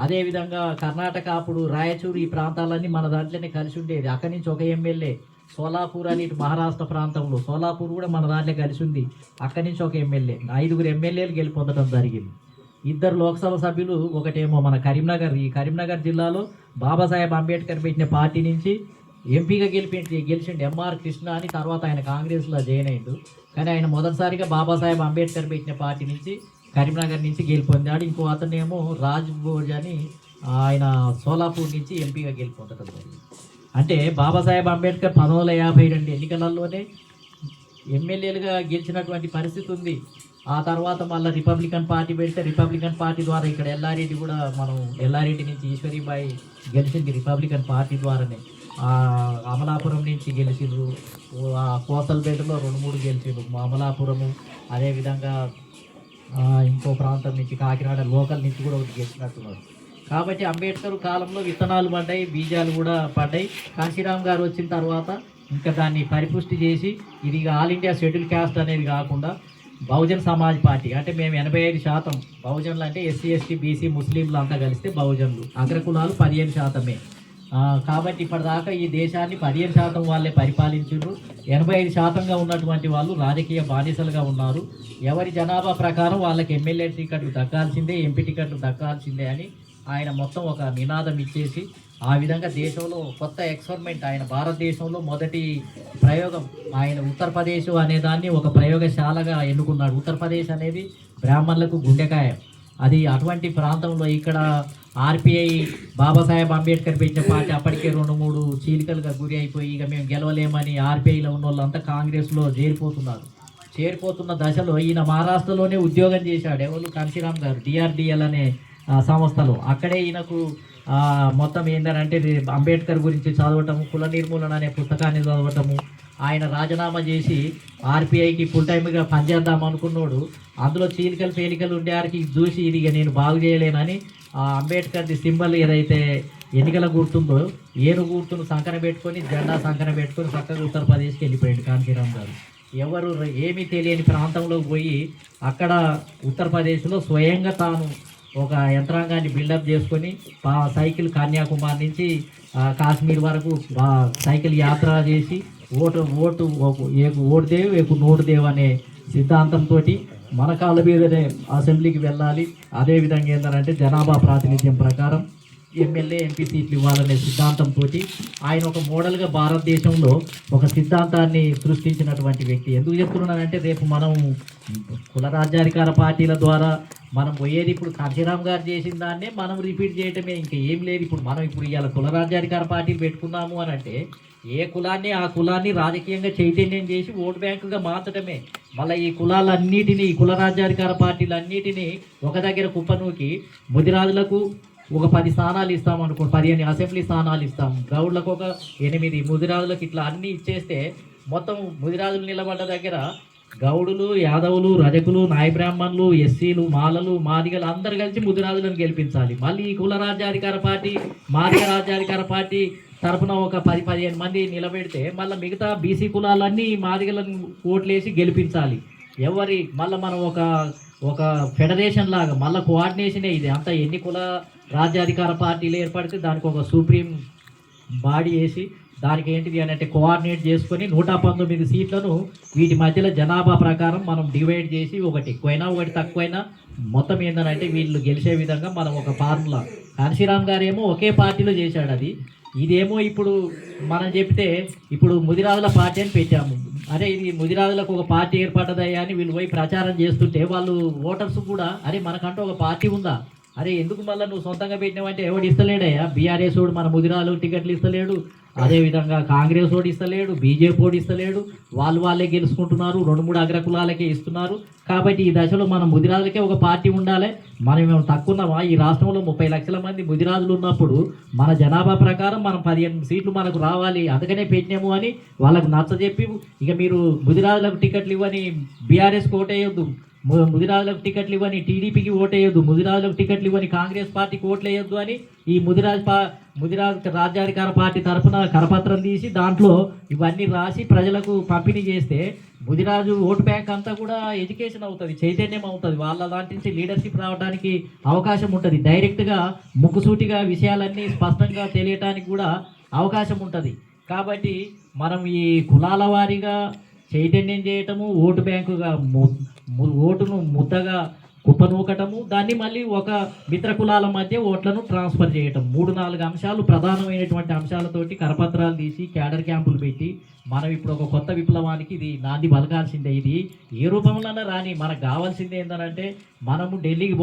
అదేవిధంగా కర్ణాటక అప్పుడు రాయచూరు, ఈ ప్రాంతాలన్నీ మన దాంట్లోనే కలిసి ఉండేది. అక్కడి నుంచి ఒక ఎమ్మెల్యే, సోలాపూర్ అని ఇటు మహారాష్ట్ర ప్రాంతంలో సోలాపూర్ కూడా మన దాంట్లో కలిసి ఉంది, అక్కడి నుంచి ఒక ఎమ్మెల్యే, 5 ఎమ్మెల్యేలు గెలుపొందడం జరిగింది. 2 లోక్సభ సభ్యులు, ఒకటేమో మన కరీంనగర్, ఈ కరీంనగర్ జిల్లాలో బాబాసాహెబ్ అంబేద్కర్ పెట్టిన పార్టీ నుంచి ఎంపీగా గెలిచిండు ఎంఆర్ కృష్ణ అని. తర్వాత ఆయన కాంగ్రెస్లో జాయిన్ అయ్యిండు. కానీ ఆయన మొదటిసారిగా బాబాసాహెబ్ అంబేద్కర్ పెట్టిన పార్టీ నుంచి కరీంనగర్ నుంచి గెలుపొందాడు. ఇంకో అతనేమో రాజ్ భోజ్ అని, ఆయన సోలాపూర్ నుంచి ఎంపీగా గెలుపొందడం జరిగింది. అంటే బాబాసాహెబ్ అంబేద్కర్ 1952 ఎన్నికలలోనే ఎమ్మెల్యేలుగా గెలిచినటువంటి పరిస్థితి ఉంది. ఆ తర్వాత మళ్ళీ రిపబ్లికన్ పార్టీ పెడితే రిపబ్లికన్ పార్టీ ద్వారా ఇక్కడ ఎల్లారెడ్డి కూడా, మనం ఎల్లారెడ్డి నుంచి ఈశ్వరీబాయి గెలిచింది రిపబ్లికన్ పార్టీ ద్వారానే. అమలాపురం నుంచి గెలిచిండ్రు, కోసల్పేటలో 2-3 గెలిచిండ్రు, అమలాపురము, అదేవిధంగా ఇంకో ప్రాంతం నుంచి కాకినాడ లోకల్ నుంచి కూడా ఒకటి గెలిచినట్టున్నారు. కాబట్టి అంబేద్కర్ కాలంలో విత్తనాలు పడ్డాయి, బీజాలు కూడా పడ్డాయి. కాశీరామ్ గారు వచ్చిన తర్వాత ఇంకా దాన్ని పరిపుష్టి చేసి ఇది ఆల్ ఇండియా షెడ్యూల్ క్యాస్ట్ అనేది కాకుండా బహుజన్ సమాజ్ పార్టీ, అంటే మేము 85% బహుజనులు, అంటే ఎస్సీ, ఎస్టీ, బీసీ, ముస్లింలు అంతా కలిస్తే బహుజనులు, అగ్రకులాలు 15%. కాబట్టి ఇప్పటిదాకా ఈ దేశాన్ని 15% వాళ్ళే పరిపాలించారు. 85%గా ఉన్నటువంటి వాళ్ళు రాజకీయ బానిసలుగా ఉన్నారు. ఎవరి జనాభా ప్రకారం వాళ్ళకి ఎమ్మెల్యే టికెట్లు దక్కాల్సిందే, ఎంపీ టికెట్లు దక్కాల్సిందే అని ఆయన మొత్తం ఒక నినాదం ఇచ్చేసి ఆ విధంగా దేశంలో కొత్త ఎక్స్పెరిమెంట్, ఆయన భారతదేశంలో మొదటి ప్రయోగం, ఆయన ఉత్తరప్రదేశ్ అనేదాన్ని ఒక ప్రయోగశాలగా ఎన్నుకున్నాడు. ఉత్తరప్రదేశ్ అనేది బ్రాహ్మణులకు గుండెకాయ. అది అటువంటి ప్రాంతంలో ఇక్కడ ఆర్పిఐ బాబాసాహెబ్ అంబేద్కర్ పెట్టిన పార్టీ అప్పటికే 2-3 చీలికలుగా గురి అయిపోయి ఇక మేము గెలవలేమని ఆర్పిఐలో ఉన్న వాళ్ళంతా కాంగ్రెస్లో చేరిపోతున్న దశలో ఈయన మహారాష్ట్రలోనే ఉద్యోగం చేశాడు. ఎవరు, కాంశీరామ్ గారు, డిఆర్డిఎల్ అనే సంస్థలో. అక్కడే ఈయనకు మొత్తం ఏంటంటే అంబేద్కర్ గురించి చదవటము, కుల నిర్మూలన అనే పుస్తకాన్ని చదవటము, ఆయన రాజీనామా చేసి ఆర్పిఐకి ఫుల్ టైమ్గా పనిచేద్దాం అనుకున్నాడు. అందులో చీలికలు పేలికలు ఉండేవారికి చూసి ఇది నేను బాగు చేయలేనని అంబేద్కర్ది సింబల్ ఏదైతే ఎన్నికల గుర్తుందో ఏను గుర్తును సంకన పెట్టుకొని, జెండా సంకన పెట్టుకొని చక్కగా ఉత్తరప్రదేశ్కి వెళ్ళిపోయాడు కాంశీరామ్ గారు. ఎవరు ఏమీ తెలియని ప్రాంతంలో పోయి అక్కడ ఉత్తరప్రదేశ్లో స్వయంగా తాను ఒక యంత్రాంగాన్ని బిల్డప్ చేసుకొని సైకిల్ కన్యాకుమారి నుంచి కాశ్మీర్ వరకు సైకిల్ యాత్ర చేసి ఓటు దేవ్ ఏకు నోటు దేవ్ అనే సిద్ధాంతంతో మన కాళ్ళ మీదనే అసెంబ్లీకి వెళ్ళాలి. అదేవిధంగా ఏంటంటే జనాభా ప్రాతినిధ్యం ప్రకారం ఎమ్మెల్యే, ఎంపీ సీట్లు ఇవ్వాలనే సిద్ధాంతంతో ఆయన ఒక మోడల్గా భారతదేశంలో ఒక సిద్ధాంతాన్ని సృష్టించినటువంటి వ్యక్తి. ఎందుకు చెప్తున్నానంటే రేపు మనం కుల రాజ్యాధికార పార్టీల ద్వారా మనం పోయేది ఇప్పుడు కాశీరామ్ గారు చేసిన దాన్నే మనం రిపీట్ చేయటమే, ఇంకా ఏం లేదు. ఇప్పుడు ఇవాళ కుల రాజ్యాధికార పార్టీలు పెట్టుకున్నాము అని అంటే ఏ కులాన్ని ఆ కులాన్ని రాజకీయంగా చైతన్యం చేసి ఓటు బ్యాంకుగా మార్చడమే. మళ్ళీ ఈ కులాలన్నిటినీ, ఈ కుల రాజ్యాధికార పార్టీలన్నిటినీ ఒక దగ్గర కుప్పనూకి ముదిరాజులకు ఒక 10 స్థానాలు ఇస్తాం అనుకో, 15 అసెంబ్లీ స్థానాలు ఇస్తాం, గౌడ్లకు ఒక 8, ముదిరాజులకు ఇట్లా అన్నీ ఇచ్చేస్తే మొత్తం ముదిరాజులు నిలబడ్డ దగ్గర గౌడులు, యాదవులు, రజకులు, నాయ బ్రాహ్మణులు, ఎస్సీలు, మాలలు, మాదిగలు అందరు కలిసి ముదిరాజులను గెలిపించాలి. మళ్ళీ ఈ కుల రాజ్యాధికార పార్టీ, మాదిగ రాజ్యాధికార పార్టీ తరపున ఒక 10-15 మంది నిలబెడితే మళ్ళీ మిగతా బీసీ కులాలన్నీ మాదిగలను ఓట్లేసి గెలిపించాలి. మళ్ళీ మనం ఒక ఫెడరేషన్ లాగా మళ్ళీ కోఆర్డినేషనే ఇది అంతా. ఎన్ని కుల రాజ్యాధికార పార్టీలు ఏర్పడితే దానికి ఒక సుప్రీం బాడీ వేసి దానికి ఏంటిది అని అంటే కోఆర్డినేట్ చేసుకొని 119 సీట్లను వీటి మధ్యలో జనాభా ప్రకారం మనం డివైడ్ చేసి ఒకటి ఎక్కువైనా ఒకటి తక్కువైనా మొత్తం ఏంటంటే వీళ్ళు గెలిచే విధంగా మనం ఒక ఫార్ములా. కాంశీరామ్ గారు ఏమో ఒకే పార్టీలో చేశాడు అది. ఇదేమో ఇప్పుడు మనం చెప్తే ఇప్పుడు ముదిరాజుల పార్టీ అని పెట్టాము. అరే ఇది ముదిరాజులకు ఒక పార్టీ ఏర్పడ్డదయ్యా అని వీళ్ళు పోయి ప్రచారం చేస్తుంటే వాళ్ళు ఓటర్స్ కూడా అరే మనకంటూ ఒక పార్టీ ఉందా, అరే ఎందుకు మళ్ళీ నువ్వు సొంతంగా పెట్టినావంటే ఎవడు ఇస్తలేడయ్యా. బీఆర్ఎస్ వాడు మన ముదిరాజులకు టికెట్లు ఇస్తలేడు, అదేవిధంగా కాంగ్రెస్ వాడు ఇస్తలేడు, బీజేపీ వాడు ఇస్తలేడు, వాళ్ళే గెలుచుకుంటున్నారు, 2-3 అగ్రకులాలకే ఇస్తున్నారు. కాబట్టి ఈ దశలో మన ముదిరాజులకే ఒక పార్టీ ఉండాలి. మేము తక్కువన్నామా? ఈ రాష్ట్రంలో 30 లక్షల మంది ముదిరాజులు ఉన్నప్పుడు మన జనాభా ప్రకారం మనం 15 సీట్లు మనకు రావాలి, అందుకనే పెట్టినాము అని వాళ్ళకు నచ్చజెప్పి ఇక మీరు ముదిరాజులకు టికెట్లు ఇవ్వని బీఆర్ఎస్కి ఓటేయొద్దు, ముదిరాజులకు టికెట్లు ఇవ్వని టీడీపీకి ఓటేయొద్దు, ముదిరాజులకు టికెట్లు ఇవ్వని కాంగ్రెస్ పార్టీకి ఓట్లు వేయొద్దు అని ఈ ముదిరాజు రాజ్యాధికార పార్టీ తరఫున కరపత్రం తీసి దాంట్లో ఇవన్నీ రాసి ప్రజలకు పంపిణీ చేస్తే ముదిరాజు ఓటు బ్యాంక్ అంతా కూడా ఎడ్యుకేషన్ అవుతుంది, చైతన్యం అవుతుంది, వాళ్ళ దాంట్ నుంచి లీడర్షిప్ రావడానికి అవకాశం ఉంటుంది. డైరెక్ట్గా ముక్కుసూటిగా విషయాలన్నీ స్పష్టంగా తెలియటానికి కూడా అవకాశం ఉంటుంది. కాబట్టి మనం ఈ కులాల వారీగా చైతన్యం చేయటము, ఓటు బ్యాంకుగా ఓటును ముద్దగా కుప్పనూకటము, దాన్ని మళ్ళీ ఒక మిత్ర కులాల మధ్య ఓట్లను ట్రాన్స్ఫర్ చేయటం, 3-4 అంశాలు ప్రధానమైనటువంటి అంశాలతోటి కరపత్రాలు తీసి క్యాడర్ క్యాంపులు పెట్టి మనం ఇప్పుడు ఒక కొత్త విప్లవానికి ఇది నాంది పలకాల్సిందే. ఇది ఏ రూపంలోనే రాని మనకు కావాల్సిందే ఏంటంటే మనము ఢిల్లీకి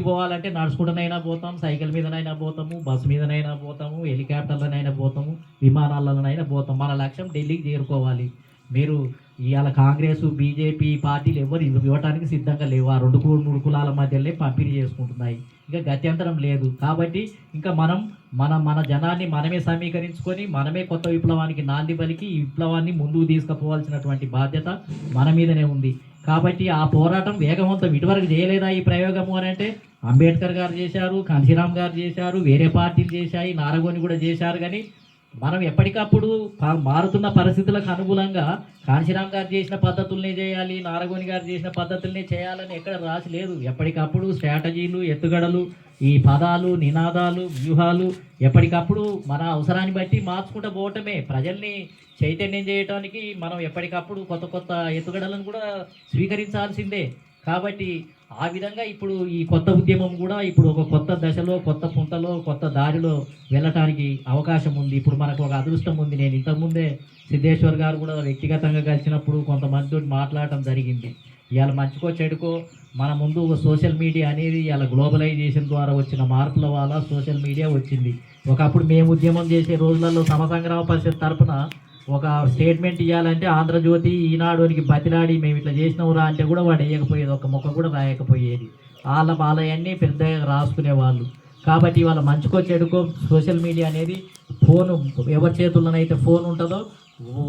పోవాలంటే నడుచుకుంటూనైనా పోతాం, సైకిల్ మీదనైనా పోతాము, బస్సు మీదనైనా పోతాము, హెలికాప్టర్లనైనా పోతాము, విమానాలనైనా పోతాం. మన లక్ష్యం ఢిల్లీకి చేరుకోవాలి. మీరు ఇవాళ కాంగ్రెస్ బీజేపీ పార్టీలు ఎవరు ఇవ్వటానికి సిద్ధంగా లేవు. ఆ 2-3 కులాల మధ్యలో పంపిణీ చేసుకుంటున్నాయి. ఇంకా గత్యంతరం లేదు. కాబట్టి ఇంకా మన జనాన్ని మనమే సమీకరించుకొని మనమే కొత్త విప్లవానికి నాంది పలికి ఈ విప్లవాన్ని ముందుకు తీసుకుపోవాల్సినటువంటి బాధ్యత మన మీదనే ఉంది. కాబట్టి ఆ పోరాటం వేగవంతం. ఇటువరకు చేయలేదా ఈ ప్రయోగము అని అంటే అంబేద్కర్ గారు చేశారు, కాంశీరామ్ గారు చేశారు, వేరే పార్టీలు చేశాయి, నారగోని కూడా చేశారు. కానీ మనం ఎప్పటికప్పుడు మారుతున్న పరిస్థితులకు అనుగుణంగా కాంశీరామ్ గారు చేసిన పద్ధతులనే చేయాలి, నారగోని గారు చేసిన పద్ధతులనే చేయాలని ఎక్కడ రాసి లేదు. ఎప్పటికప్పుడు స్ట్రాటజీలు, ఎత్తుగడలు, ఈ పదాలు, నినాదాలు, వ్యూహాలు ఎప్పటికప్పుడు మన అవసరాన్ని బట్టి మార్చుకుంటూ పోవటమే. ప్రజల్ని చైతన్యం చేయడానికి మనం ఎప్పటికప్పుడు కొత్త ఎత్తుగడలను కూడా స్వీకరించాల్సిందే. కాబట్టి ఆ విధంగా ఇప్పుడు ఈ కొత్త ఉద్యమం కూడా ఇప్పుడు ఒక కొత్త దశలో, కొత్త పుంతలో, కొత్త దారిలో వెళ్ళటానికి అవకాశం ఉంది. ఇప్పుడు మనకు ఒక అదృష్టం ఉంది. నేను ఇంతకుముందే సిద్ధేశ్వర్ గారు కూడా వ్యక్తిగతంగా కలిసినప్పుడు కొంతమందితో మాట్లాడటం జరిగింది. ఇవాళ మంచికో చెడుకో మన ముందు ఒక సోషల్ మీడియా అనేది ఇవాళ గ్లోబలైజేషన్ ద్వారా వచ్చిన మార్పుల వల్ల సోషల్ మీడియా వచ్చింది. ఒకప్పుడు మేము ఉద్యమం చేసే రోజులలో సమసంగ్రామ పరిషత్ తరపున ఒక స్టేట్మెంట్ ఇవ్వాలంటే ఆంధ్రజ్యోతి, ఈనాడునికి బతిలాడి మేము ఇట్లా చేసినవురా అంటే కూడా వాడు వేయకపోయేది, ఒక మొక్క కూడా రాయకపోయేది. వాళ్ళవన్నీ పెద్దగా రాసుకునేవాళ్ళు. కాబట్టి వాళ్ళ మంచుకో చెడుకో సోషల్ మీడియా అనేది ఫోను ఎవరి చేతుల్లోనైతే ఫోన్ ఉంటుందో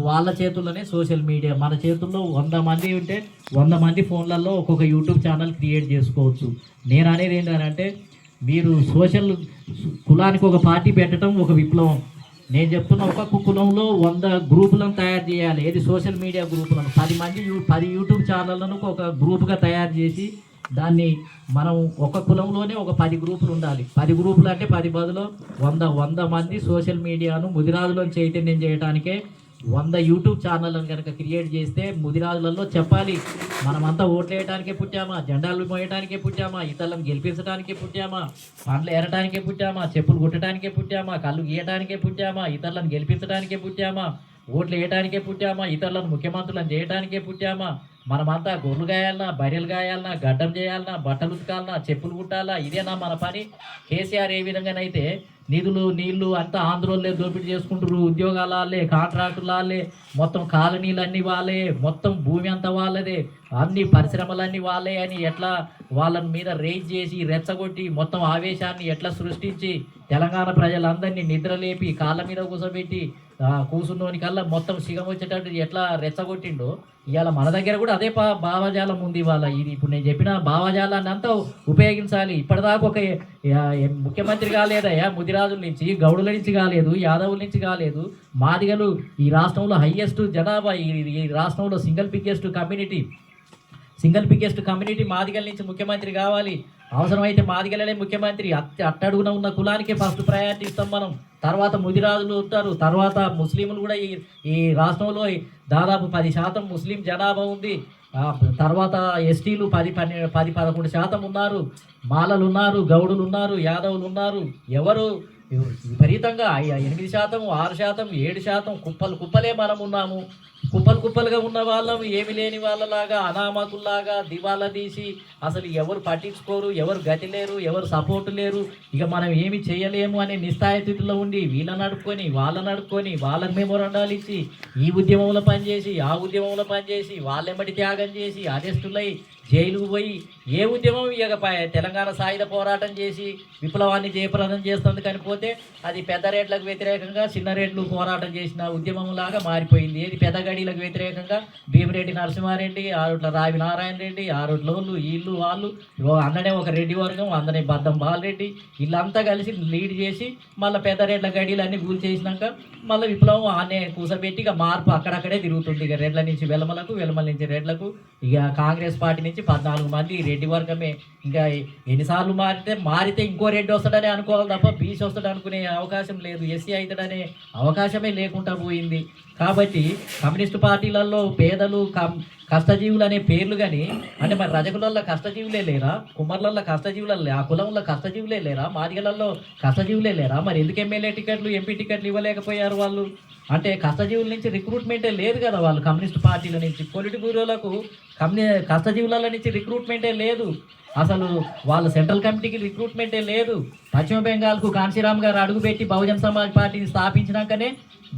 వాళ్ళ చేతుల్లోనే సోషల్ మీడియా. మన చేతుల్లో 100 మంది ఉంటే 100 మంది ఫోన్లలో ఒక్కొక్క యూట్యూబ్ ఛానల్ క్రియేట్ చేసుకోవచ్చు. నేను అనేది ఏంటంటే మీరు కులానికి ఒక పార్టీ పెట్టడం ఒక విప్లవం. నేను చెప్తున్న ఒక్కొక్క కులంలో 100 గ్రూపులను తయారు చేయాలి. ఏది సోషల్ మీడియా గ్రూపులను 10 యూట్యూబ్ ఛానళ్లను ఒక గ్రూప్గా తయారు చేసి దాన్ని మనం ఒక కులంలోనే ఒక 10 గ్రూపులు ఉండాలి. 10 గ్రూపులు అంటే 10 బదులు 100 మంది సోషల్ మీడియాను ముదిరాజులను చైతన్యం చేయడానికే 100 యూట్యూబ్ ఛానళ్ళను కనుక క్రియేట్ చేస్తే ముదిరాజులలో చెప్పాలి, మనమంతా ఓట్లు వేయడానికే పుట్టామా, జెండాలు మోయడానికే పుట్టామా, ఇతరులను గెలిపించడానికే పుట్టామా, పండ్లు ఏరటానికే పుట్టామా, చెప్పులు కుట్టడానికే పుట్టామా, కళ్ళు గీయడానికే పుట్టామా, ఇతరులను గెలిపించడానికే పుట్టామా, ఓట్లు వేయడానికే పుట్టామా, ఇతరులను ముఖ్యమంత్రులను చేయడానికే పుట్టామా, మనమంతా గొర్రెలు గాయాలన్నా, బర్రెలు గాయాలన్నా, గడ్డం చేయాలన్నా, బట్టలు ఉతకాలన్నా, చెప్పులు కుట్టాలా, ఇదేనా మన పని? కేసీఆర్ ఏ విధంగానైతే నిధులు నీళ్లు అంతా ఆంధ్రోళ్ళే దోపిడీ చేసుకుంటారు, ఉద్యోగాలు వాళ్ళే, కాంట్రాక్టులు వాళ్ళే, మొత్తం కాలనీలు అన్నీ వాళ్ళే, మొత్తం భూమి అంతా వాళ్ళదే, అన్ని పరిశ్రమలన్నీ వాళ్ళే అని ఎట్లా వాళ్ళని మీద రేజ్ చేసి రెచ్చగొట్టి మొత్తం ఆవేశాన్ని ఎట్లా సృష్టించి తెలంగాణ ప్రజలందరినీ నిద్రలేపి కాళ్ళ మీద కూర్చోబెట్టి కూసున్నోనికల్లా మొత్తం సిగం వచ్చేటట్టు ఎట్లా రెచ్చగొట్టిండో ఇవాళ మన దగ్గర కూడా అదే భావజాలం ఉంది. ఇవాళ ఇది ఇప్పుడు నేను చెప్పిన భావజాలాన్ని అంతా ఉపయోగించాలి. ఇప్పటిదాకా ఒక ముఖ్యమంత్రి కాలేదయ్యా, ముదిరాజుల నుంచి గౌడుల నుంచి కాలేదు, యాదవుల నుంచి కాలేదు, మాదిగలు ఈ రాష్ట్రంలో హయ్యెస్ట్ జనాభా, ఈ రాష్ట్రంలో సింగిల్ బిగ్గెస్ట్ కమ్యూనిటీ మాదిగల నుంచి ముఖ్యమంత్రి కావాలి. అవసరమైతే మాదిగలనే ముఖ్యమంత్రి. అట్టడుగున ఉన్న కులానికే ఫస్ట్ ప్రయారిటీ ఇస్తాం మనం. తర్వాత ముదిరాజులు ఉంటారు, తర్వాత ముస్లింలు కూడా ఈ రాష్ట్రంలో దాదాపు 10% ముస్లిం జనాభా ఉంది. తర్వాత ఎస్టీలు 10-11% ఉన్నారు, మాలలు ఉన్నారు, గౌడులు ఉన్నారు, యాదవులు ఉన్నారు. ఎవరు విపరీతంగా 8%, 6%, 7% కుప్పలే మనం ఉన్నాము. కుప్పలుగా ఉన్న వాళ్ళం ఏమి లేని వాళ్ళలాగా అనామకుల్లాగా దివాలా తీసి అసలు ఎవరు పట్టించుకోరు, ఎవరు గతి లేరు, ఎవరు సపోర్ట్ లేరు, ఇక మనం ఏమి చేయలేము అనే నిస్సాయస్థితిలో ఉండి వీళ్ళని అడుక్కొని వాళ్ళకి మెమోరండాలు ఇచ్చి ఈ ఉద్యమంలో పనిచేసి ఆ ఉద్యమంలో పనిచేసి వాళ్ళెంబటి త్యాగం చేసి అరెస్టులై జైలుకు పోయి ఏ ఉద్యమం ఇక తెలంగాణ సాయుధ పోరాటం చేసి విప్లవాన్ని జయప్రదం చేస్తుంది కనిపోతే అది పెద్ద రేట్లకు వ్యతిరేకంగా చిన్న రేట్లు పోరాటం చేసిన ఉద్యమంలాగా మారిపోయింది. ఏది పెద్ద గడిలకు వ్యతిరేకంగా భీమిరెడ్డి నరసింహారెడ్డి, ఆరుట్ల రావి నారాయణ రెడ్డి, ఆరుట్ల వాళ్ళు అందనే ఒక రెడ్డి వర్గం, అందనే బద్దం బాలరెడ్డి, వీళ్ళంతా కలిసి లీడ్ చేసి మళ్ళీ పెద్ద రేట్ల గడిలన్నీ కూల్ చేసినాక మళ్ళీ విప్లవం ఆనే కూసబెట్టి ఇక మార్పు అక్కడక్కడే తిరుగుతుంది. ఇక రెడ్ల నుంచి వెలమలకు, వెలమల నుంచి రెడ్లకు. ఇక కాంగ్రెస్ పార్టీ నుంచి 14 మంది రెడ్డి వర్గమే. ఇంకా ఎన్నిసార్లు మారితే ఇంకో రెడ్డి వస్తాడని అనుకోవాలి తప్ప బీసీ వస్తాడు అనుకునే అవకాశం లేదు, ఎస్సీ అవుతాడనే అవకాశమే లేకుండా పోయింది. కాబట్టి కమ్యూనిస్టు పార్టీలలో పేదలు కష్టజీవులు అనే పేర్లు కానీ అంటే మరి రజకులలో కష్టజీవులే లేరా, కుమ్మర్లలో కష్టజీవులే, ఆ కులంలో కష్టజీవులే లేరా, మాదిగలలో కష్టజీవులే లేరా? మరి ఎందుకు ఎమ్మెల్యే టికెట్లు, ఎంపీ టికెట్లు ఇవ్వలేకపోయారు వాళ్ళు? అంటే కష్టజీవుల నుంచి రిక్రూట్మెంటే లేదు కదా వాళ్ళు. కమ్యూనిస్ట్ పార్టీల నుంచి పొలిట్ బ్యూరోలకు కష్టజీవుల నుంచి రిక్రూట్మెంటే లేదు అసలు. వాళ్ళు సెంట్రల్ కమిటీకి రిక్రూట్మెంటే లేదు. పశ్చిమ బెంగాల్కు కాంశీరామ్ గారు అడుగుపెట్టి బహుజన్ సమాజ్ పార్టీని స్థాపించినాకనే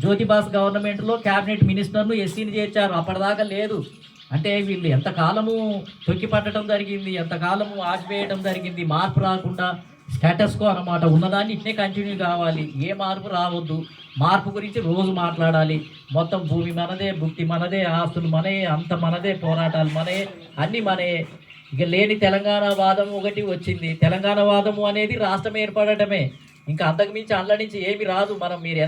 జ్యోతిబాస్ గవర్నమెంట్లో క్యాబినెట్ మినిస్టర్ను ఎస్సీని చేర్చారు, అప్పటిదాకా లేదు. అంటే వీళ్ళు ఎంతకాలము తొక్కి పట్టడం జరిగింది, ఎంతకాలము ఆగిపోయడం జరిగింది, మార్పు రాకుండా స్టేటస్కో అన్నమాట. ఉన్నదాన్ని ఇట్నే కంటిన్యూ కావాలి, ఏ మార్పు రావద్దు. మార్పు గురించి రోజు మాట్లాడాలి. మొత్తం భూమి మనదే, భుక్తి మనదే, ఆస్తులు మనే, అంత మనదే, పోరాటాలు మనే, అన్నీ మనే. ఇక లేని తెలంగాణ వాదం ఒకటి వచ్చింది. తెలంగాణ వాదము అనేది రాష్ట్రం ఏర్పడటమే, ఇంకా అంతకుమించి అందులో నుంచి ఏమి రాదు. మీరు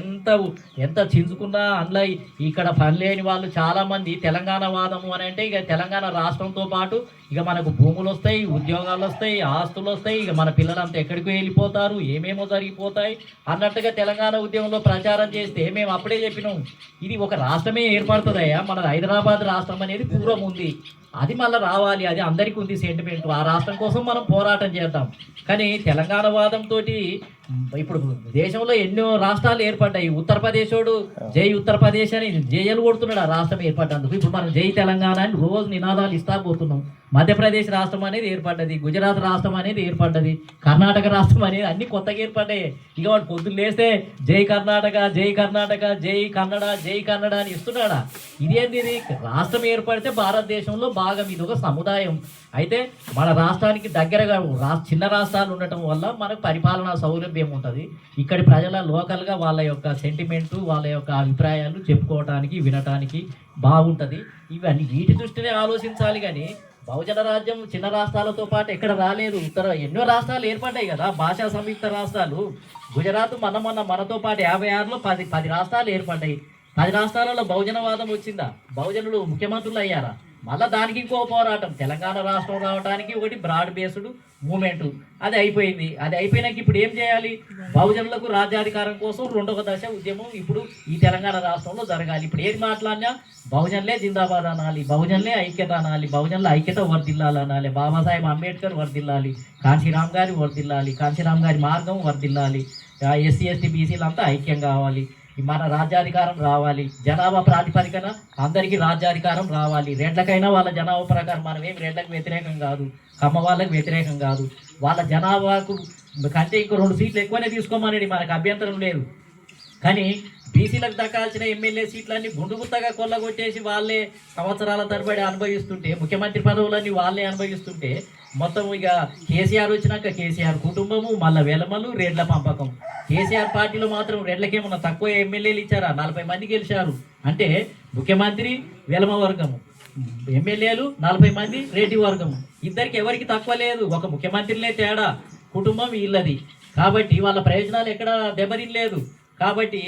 ఎంత చించుకున్నా అందులో ఇక్కడ పని లేని వాళ్ళు చాలామంది తెలంగాణ వాదము అని అంటే ఇక తెలంగాణ రాష్ట్రంతో పాటు ఇక మనకు భూములు వస్తాయి, ఉద్యోగాలు వస్తాయి, ఆస్తులు వస్తాయి, ఇక మన పిల్లలంతా ఎక్కడికి వెళ్ళిపోతారు, ఏమేమో జరిగిపోతాయి అన్నట్టుగా తెలంగాణ ఉద్యమంలో ప్రచారం చేస్తే మేము అప్పుడే చెప్పినాం ఇది ఒక రాష్ట్రమే ఏర్పడుతుందయ్యా. మన హైదరాబాద్ రాష్ట్రం అనేది పూర్వం ఉంది, అది మళ్ళీ రావాలి, అది అందరికీ ఉంది సెంటిమెంట్. ఆ రాష్ట్రం కోసం మనం పోరాటం చేద్దాం. కానీ తెలంగాణ వాదంతో ఇప్పుడు దేశంలో ఎన్నో రాష్ట్రాలు ఏర్పడ్డాయి. ఉత్తరప్రదేశోడు జై ఉత్తరప్రదేశ్ అని జైలు కొడుతున్నాడు ఆ రాష్ట్రం ఏర్పడ్డందుకు. ఇప్పుడు మనం జై తెలంగాణ అని రోజు నినాదాలు ఇస్తా పోతున్నాం. మధ్యప్రదేశ్ రాష్ట్రం అనేది ఏర్పడ్డది, గుజరాత్ రాష్ట్రం అనేది ఏర్పడ్డది, కర్ణాటక రాష్ట్రం అనేది అన్ని కొత్తగా ఏర్పడ్డాయి. ఇక వాడు పొద్దున్న లేస్తే జై కర్ణాటక, జై కర్ణాటక, జై కన్నడ, జై కన్నడ అని ఇస్తున్నాడా? ఇదేంది? ఇది రాష్ట్రం ఏర్పడితే భారతదేశంలో భాగం, ఇది ఒక సముదాయం. అయితే మన రాష్ట్రానికి దగ్గరగా చిన్న రాష్ట్రాలు ఉండటం వల్ల మనకు పరిపాలనా సౌలభ్యం ఉంటుంది. ఇక్కడి ప్రజల లోకల్గా వాళ్ళ యొక్క సెంటిమెంటు, వాళ్ళ యొక్క అభిప్రాయాలు చెప్పుకోవటానికి, వినటానికి బాగుంటుంది. ఇవన్నీ వీటి దృష్టినే ఆలోచించాలి. కానీ బహుజన రాజ్యం చిన్న రాష్ట్రాలతో పాటు ఎక్కడ రాలేదు. ఎన్నో రాష్ట్రాలు ఏర్పడ్డాయి కదా, భాషా సంయుక్త రాష్ట్రాలు. గుజరాత్ మనతో పాటు 56లో 10 రాష్ట్రాలు ఏర్పడ్డాయి. 10 రాష్ట్రాలలో బహుజనవాదం వచ్చిందా? బహుజనులు ముఖ్యమంత్రులు అయ్యారా? మళ్ళీ దానికి ఇంకో పోరాటం, తెలంగాణ రాష్ట్రం రావడానికి ఒకటి బ్రాడ్ బేస్డ్ మూమెంట్. అది అయిపోయింది. అది అయిపోయినాక ఇప్పుడు ఏం చేయాలి? బహుజనులకు రాజ్యాధికారం కోసం రెండవ దశ ఉద్యమం ఇప్పుడు ఈ తెలంగాణ రాష్ట్రంలో జరగాలి. ఇప్పుడు ఏది మాట్లాడినా బహుజనులే జిందాబాద్ అనాలి, బహుజనులే ఐక్యత అనాలి, బహుజనుల ఐక్యత వర్దిల్లాలి అనాలి, బాబాసాహెబ్ అంబేద్కర్ వర్దిల్లాలి, కాంశీరామ్ గారి వర్దిల్లాలి, కాంశీరామ్ గారి మార్గం వర్దిల్లాలి, ఎస్సీ ఎస్టీ బీసీలంతా ఐక్యం కావాలి, మన రాజ్యాధికారం రావాలి, జనాభా ప్రాతిపదికన అందరికీ రాజ్యాధికారం రావాలి. రెడ్లకైనా వాళ్ళ జనాభా ప్రకారం, మనం ఏం రెడ్లకు వ్యతిరేకం కాదు, కమ్మ వాళ్ళకి వ్యతిరేకం కాదు. వాళ్ళ జనాభాకు కంటే ఇంకో 2 సీట్లు ఎక్కువనే తీసుకోమనేది మనకు అభ్యంతరం లేదు. కానీ బీసీలకు దక్కాల్సిన ఎమ్మెల్యే సీట్లన్నీ గుండుగుత్తగా కొల్లగొట్టేసి వాళ్ళే సంవత్సరాల తరబడి అనుభవిస్తుంటే, ముఖ్యమంత్రి పదవులన్నీ వాళ్ళే అనుభవిస్తుంటే, మొత్తం ఇక కేసీఆర్ వచ్చినాక కేసీఆర్ కుటుంబము మళ్ళీ వెలమలు రెడ్ల పంపకం. కేసీఆర్ పార్టీలో మాత్రం రెడ్లకేమన్నా తక్కువ ఎమ్మెల్యేలు ఇచ్చారా? 40 మంది గెలిచారు. అంటే ముఖ్యమంత్రి వెలమ వర్గము, ఎమ్మెల్యేలు 40 మంది రెడ్డి వర్గము. ఇద్దరికి ఎవరికి తక్కువ లేదు, ఒక ముఖ్యమంత్రిలే తేడా, కుటుంబం వీళ్ళది. కాబట్టి వాళ్ళ ప్రయోజనాలు ఎక్కడ దెబ్బతినలేదు. కాబట్టి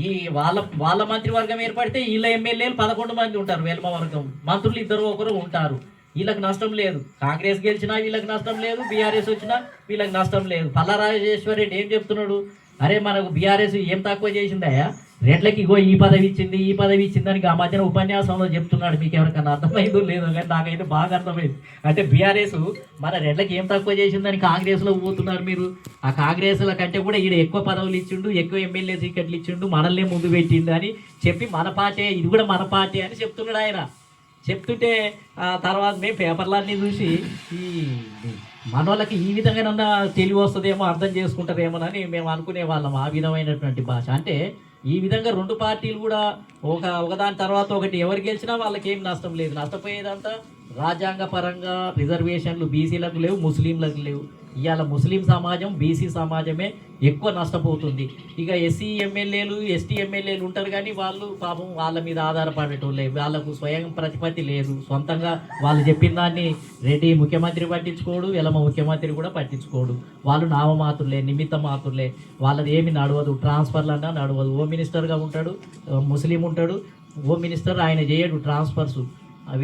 ఈ వాళ్ళ మంత్రివర్గం ఏర్పడితే వీళ్ళ ఎమ్మెల్యేలు 11 మంది ఉంటారు, వెల్మ వర్గం మంత్రులు 2 ఉంటారు. వీళ్ళకి నష్టం లేదు. కాంగ్రెస్ గెలిచినా వీళ్ళకి నష్టం లేదు, బీఆర్ఎస్ వచ్చినా వీళ్ళకి నష్టం లేదు. పల్లా రాజేశ్వర రెడ్డి ఏం చెప్తున్నాడు? అరే మనకు బీఆర్ఎస్ ఏం తక్కువ చేసిందయ్యా, రెడ్లకి ఇగో ఈ పదవి ఇచ్చింది ఈ పదవి ఇచ్చిందని ఆ మధ్యన ఉపన్యాసంలో చెప్తున్నాడు. మీకు ఎవరికన్నా అర్థమైందో లేదో కానీ నాకైతే బాగా అర్థమైంది. అంటే బీఆర్ఎస్ మన రెడ్లకి ఏం తక్కువ చేసిందని కాంగ్రెస్లో పోతున్నారు మీరు. ఆ కాంగ్రెస్ల కంటే కూడా ఈడ ఎక్కువ పదవులు ఇచ్చిండు, ఎక్కువ ఎమ్మెల్యే టికెట్లు ఇచ్చిండు, మనల్నే ముందు పెట్టిండు అని చెప్పి మన పార్టీ ఇది కూడా మన పార్టీ అని చెప్తున్నాడు ఆయన. చెప్తుంటే తర్వాత మేము పేపర్లన్నీ చూసి ఈ మనోళ్ళకి ఈ విధంగానన్నా తెలివి వస్తుందేమో, అర్థం చేసుకుంటారేమోనని మేము అనుకునే వాళ్ళం. ఆ విధమైనటువంటి భాష అంటే ఈ విధంగా 2 పార్టీలు కూడా ఒకదాని తర్వాత ఒకటి ఎవరు గెలిచినా వాళ్ళకి ఏం నష్టం లేదు. నష్టపోయేదంతా రాజ్యాంగ పరంగా రిజర్వేషన్లు బీసీలకు లేవు, ముస్లింలకు లేవు. ఇవాళ ముస్లిం సమాజం బీసీ సమాజమే ఎక్కువ నష్టపోతుంది. ఇక ఎస్సీ ఎమ్మెల్యేలు ఎస్టీ ఎమ్మెల్యేలు ఉంటారు కానీ వాళ్ళు పాపం వాళ్ళ మీద ఆధారపడేటోళ్ళే, వాళ్ళకు స్వయం ప్రతిపత్తి లేదు. సొంతంగా వాళ్ళు చెప్పిన దాన్ని రెడ్డి ముఖ్యమంత్రి పట్టించుకోడు, ఎలమ ముఖ్యమంత్రి కూడా పట్టించుకోడు. వాళ్ళు నామమాత్రులే, నిమిత్త మాత్రులే. వాళ్ళది ఏమి నడవదు, ట్రాన్స్ఫర్లు అన్నా నడవదు. హోమ్ మినిస్టర్గా ఉంటాడు, ముస్లిం ఉంటాడు, హోమ్ మినిస్టర్ ఆయన చేయడు ట్రాన్స్ఫర్స్,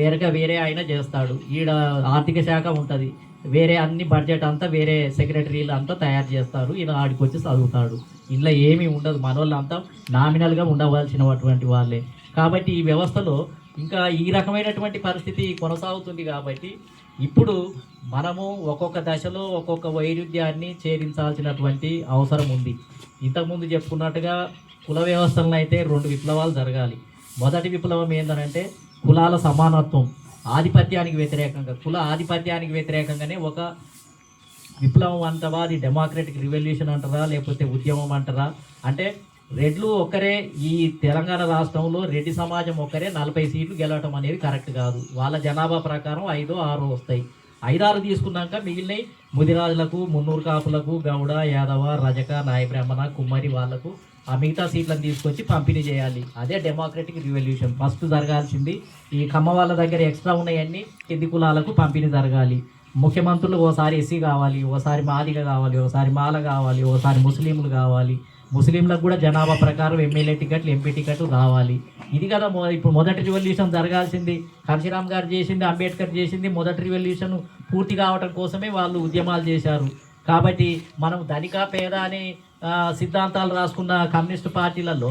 వేరే ఆయన చేస్తాడు. ఈడ ఆర్థిక శాఖ ఉంటుంది, వేరే అన్ని బడ్జెట్ అంతా వేరే సెక్రటరీలు అంతా తయారు చేస్తారు. ఈయన ఆడికి వచ్చి చదువుతాడు. ఇంట్లో ఏమీ ఉండదు. మనోళ్ళంతా నామినల్గా ఉండవలసినటువంటి వాళ్ళే. కాబట్టి ఈ వ్యవస్థలో ఇంకా ఈ రకమైనటువంటి పరిస్థితి కొనసాగుతుంది. కాబట్టి ఇప్పుడు మనము ఒక్కొక్క దశలో ఒక్కొక్క వైరుధ్యాన్ని ఛేదించాల్సినటువంటి అవసరం ఉంది. ఇంతకుముందు చెప్పుకున్నట్టుగా కుల వ్యవస్థలను అయితే 2 విప్లవాలు జరగాలి. మొదటి విప్లవం ఏంటంటే కులాల సమానత్వం, ఆధిపత్యానికి వ్యతిరేకంగా, కుల ఆధిపత్యానికి వ్యతిరేకంగానే ఒక విప్లవం అంటావా, అది డెమోక్రటిక్ రివల్యూషన్ అంటారా, లేకపోతే ఉద్యమం అంటారా? అంటే రెడ్లు ఒక్కరే ఈ తెలంగాణ రాష్ట్రంలో రెడ్డి సమాజం ఒక్కరే 40 సీట్లు గెలవటం అనేది కరెక్ట్ కాదు. వాళ్ళ జనాభా ప్రకారం 5, 6 వస్తాయి. 5, 6 తీసుకున్నాక మిగిలినవి ముదిరాజులకు, మున్నూరు కాపులకు, గౌడ, యాదవ, రజక, నాయ బ్రాహ్మణ, కుమ్మరి వాళ్ళకు ఆ మిగతా సీట్లను తీసుకొచ్చి పంపిణీ చేయాలి. అదే డెమోక్రటిక్ రివల్యూషన్. ఫస్ట్ జరగాల్సింది ఈ కమ్మ వాళ్ళ దగ్గర ఎక్స్ట్రా ఉన్నాయన్నీ కింది కులాలకు పంపిణీ జరగాలి. ముఖ్యమంత్రులు ఓసారి ఎస్సీ కావాలి, ఓసారి మాదిగ కావాలి, ఓసారి మాల కావాలి, ఓసారి ముస్లింలు కావాలి. ముస్లింలకు కూడా జనాభా ప్రకారం ఎమ్మెల్యే టికెట్లు, ఎంపీ టికెట్లు రావాలి. ఇది కదా ఇప్పుడు మొదటి రివల్యూషన్ జరగాల్సింది. కాశీరామ్ గారు చేసింది, అంబేద్కర్ చేసింది. మొదటి రివల్యూషన్ పూర్తి కావడం కోసమే వాళ్ళు ఉద్యమాలు చేశారు. కాబట్టి మనం ధనిక పేద అని సిద్ధాంతాలు రాసుకున్న కమ్యూనిస్టు పార్టీలలో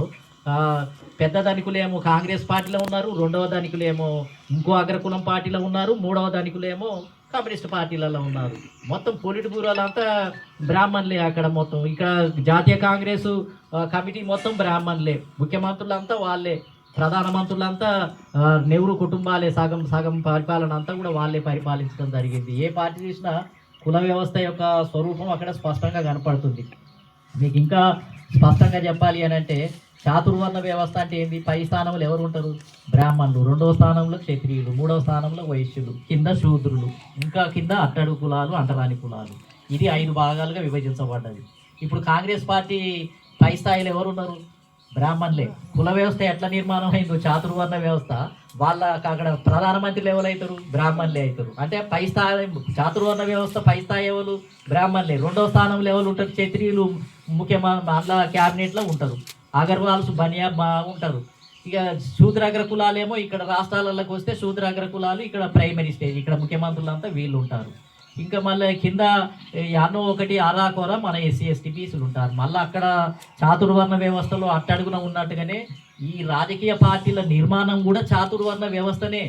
పెద్ద ధనికులేమో కాంగ్రెస్ పార్టీలో ఉన్నారు, 2వ ధనికులేమో ఇంకో అగ్రకులం పార్టీలో ఉన్నారు, 3వ ధనికులేమో కమ్యూనిస్ట్ పార్టీలలో ఉన్నారు. మొత్తం పొలిట్ బ్యూరోలంతా బ్రాహ్మణులే అక్కడ. మొత్తం ఇక్కడ జాతీయ కాంగ్రెస్ కమిటీ మొత్తం బ్రాహ్మణులే, ముఖ్యమంత్రులంతా వాళ్ళే, ప్రధానమంత్రులంతా నెహ్రూ కుటుంబాలే. సగం పరిపాలన అంతా కూడా వాళ్ళే పరిపాలించడం జరిగింది. ఏ పార్టీ చూసినా కుల వ్యవస్థ యొక్క స్వరూపం అక్కడ స్పష్టంగా కనపడుతుంది. మీకు ఇంకా స్పష్టంగా చెప్పాలి అని అంటే చాతుర్వర్ణ వ్యవస్థ అంటే ఏంటి? పై స్థానంలో ఎవరు ఉంటారు? బ్రాహ్మణులు, 2వ స్థానంలో క్షత్రియులు, 3వ స్థానంలో వైశ్యులు, కింద శూద్రులు, ఇంకా కింద అట్టడుగు కులాలు, అంటరాని కులాలు. ఇది 5 భాగాలుగా విభజించబడ్డది. ఇప్పుడు కాంగ్రెస్ పార్టీ పై స్థాయిలో ఎవరు ఉన్నారు? బ్రాహ్మణులే. కుల వ్యవస్థ ఎట్లా నిర్మాణం అయిందో చాతుర్వర్ణ వ్యవస్థ, వాళ్ళ అక్కడ ప్రధానమంత్రులు ఎవరు అవుతారు? బ్రాహ్మణులే అవుతారు. అంటే పై స్థాయి చాతుర్వర్ణ వ్యవస్థ పై స్థాయి ఎవరు? బ్రాహ్మణులే. 2వ స్థానంలో ఎవరు ఉంటారు? క్షత్రియులు ముఖ్యమంత్రి అందులో క్యాబినెట్లో ఉంటారు. అగర్వాల్స్, బనియా ఉంటారు. ఇక శూద్రాగ్ర కులాలేమో ఇక్కడ రాష్ట్రాలకు వస్తే శూద్రాగ్ర కులాలు ఇక్కడ ప్రైమరీ స్టేజ్, ఇక్కడ ముఖ్యమంత్రులంతా వీళ్ళు ఉంటారు. ఇంకా మళ్ళీ కింద అన్నో ఒకటి అరాకొర మన ఎస్సీ ఎస్టీ బీసీలు ఉంటారు. మళ్ళీ అక్కడ చాతుర్వర్ణ వ్యవస్థలో అట్టడుగున ఉన్నట్టుగానే ఈ రాజకీయ పార్టీల నిర్మాణం కూడా చాతుర్వర్ణ వ్యవస్థనే.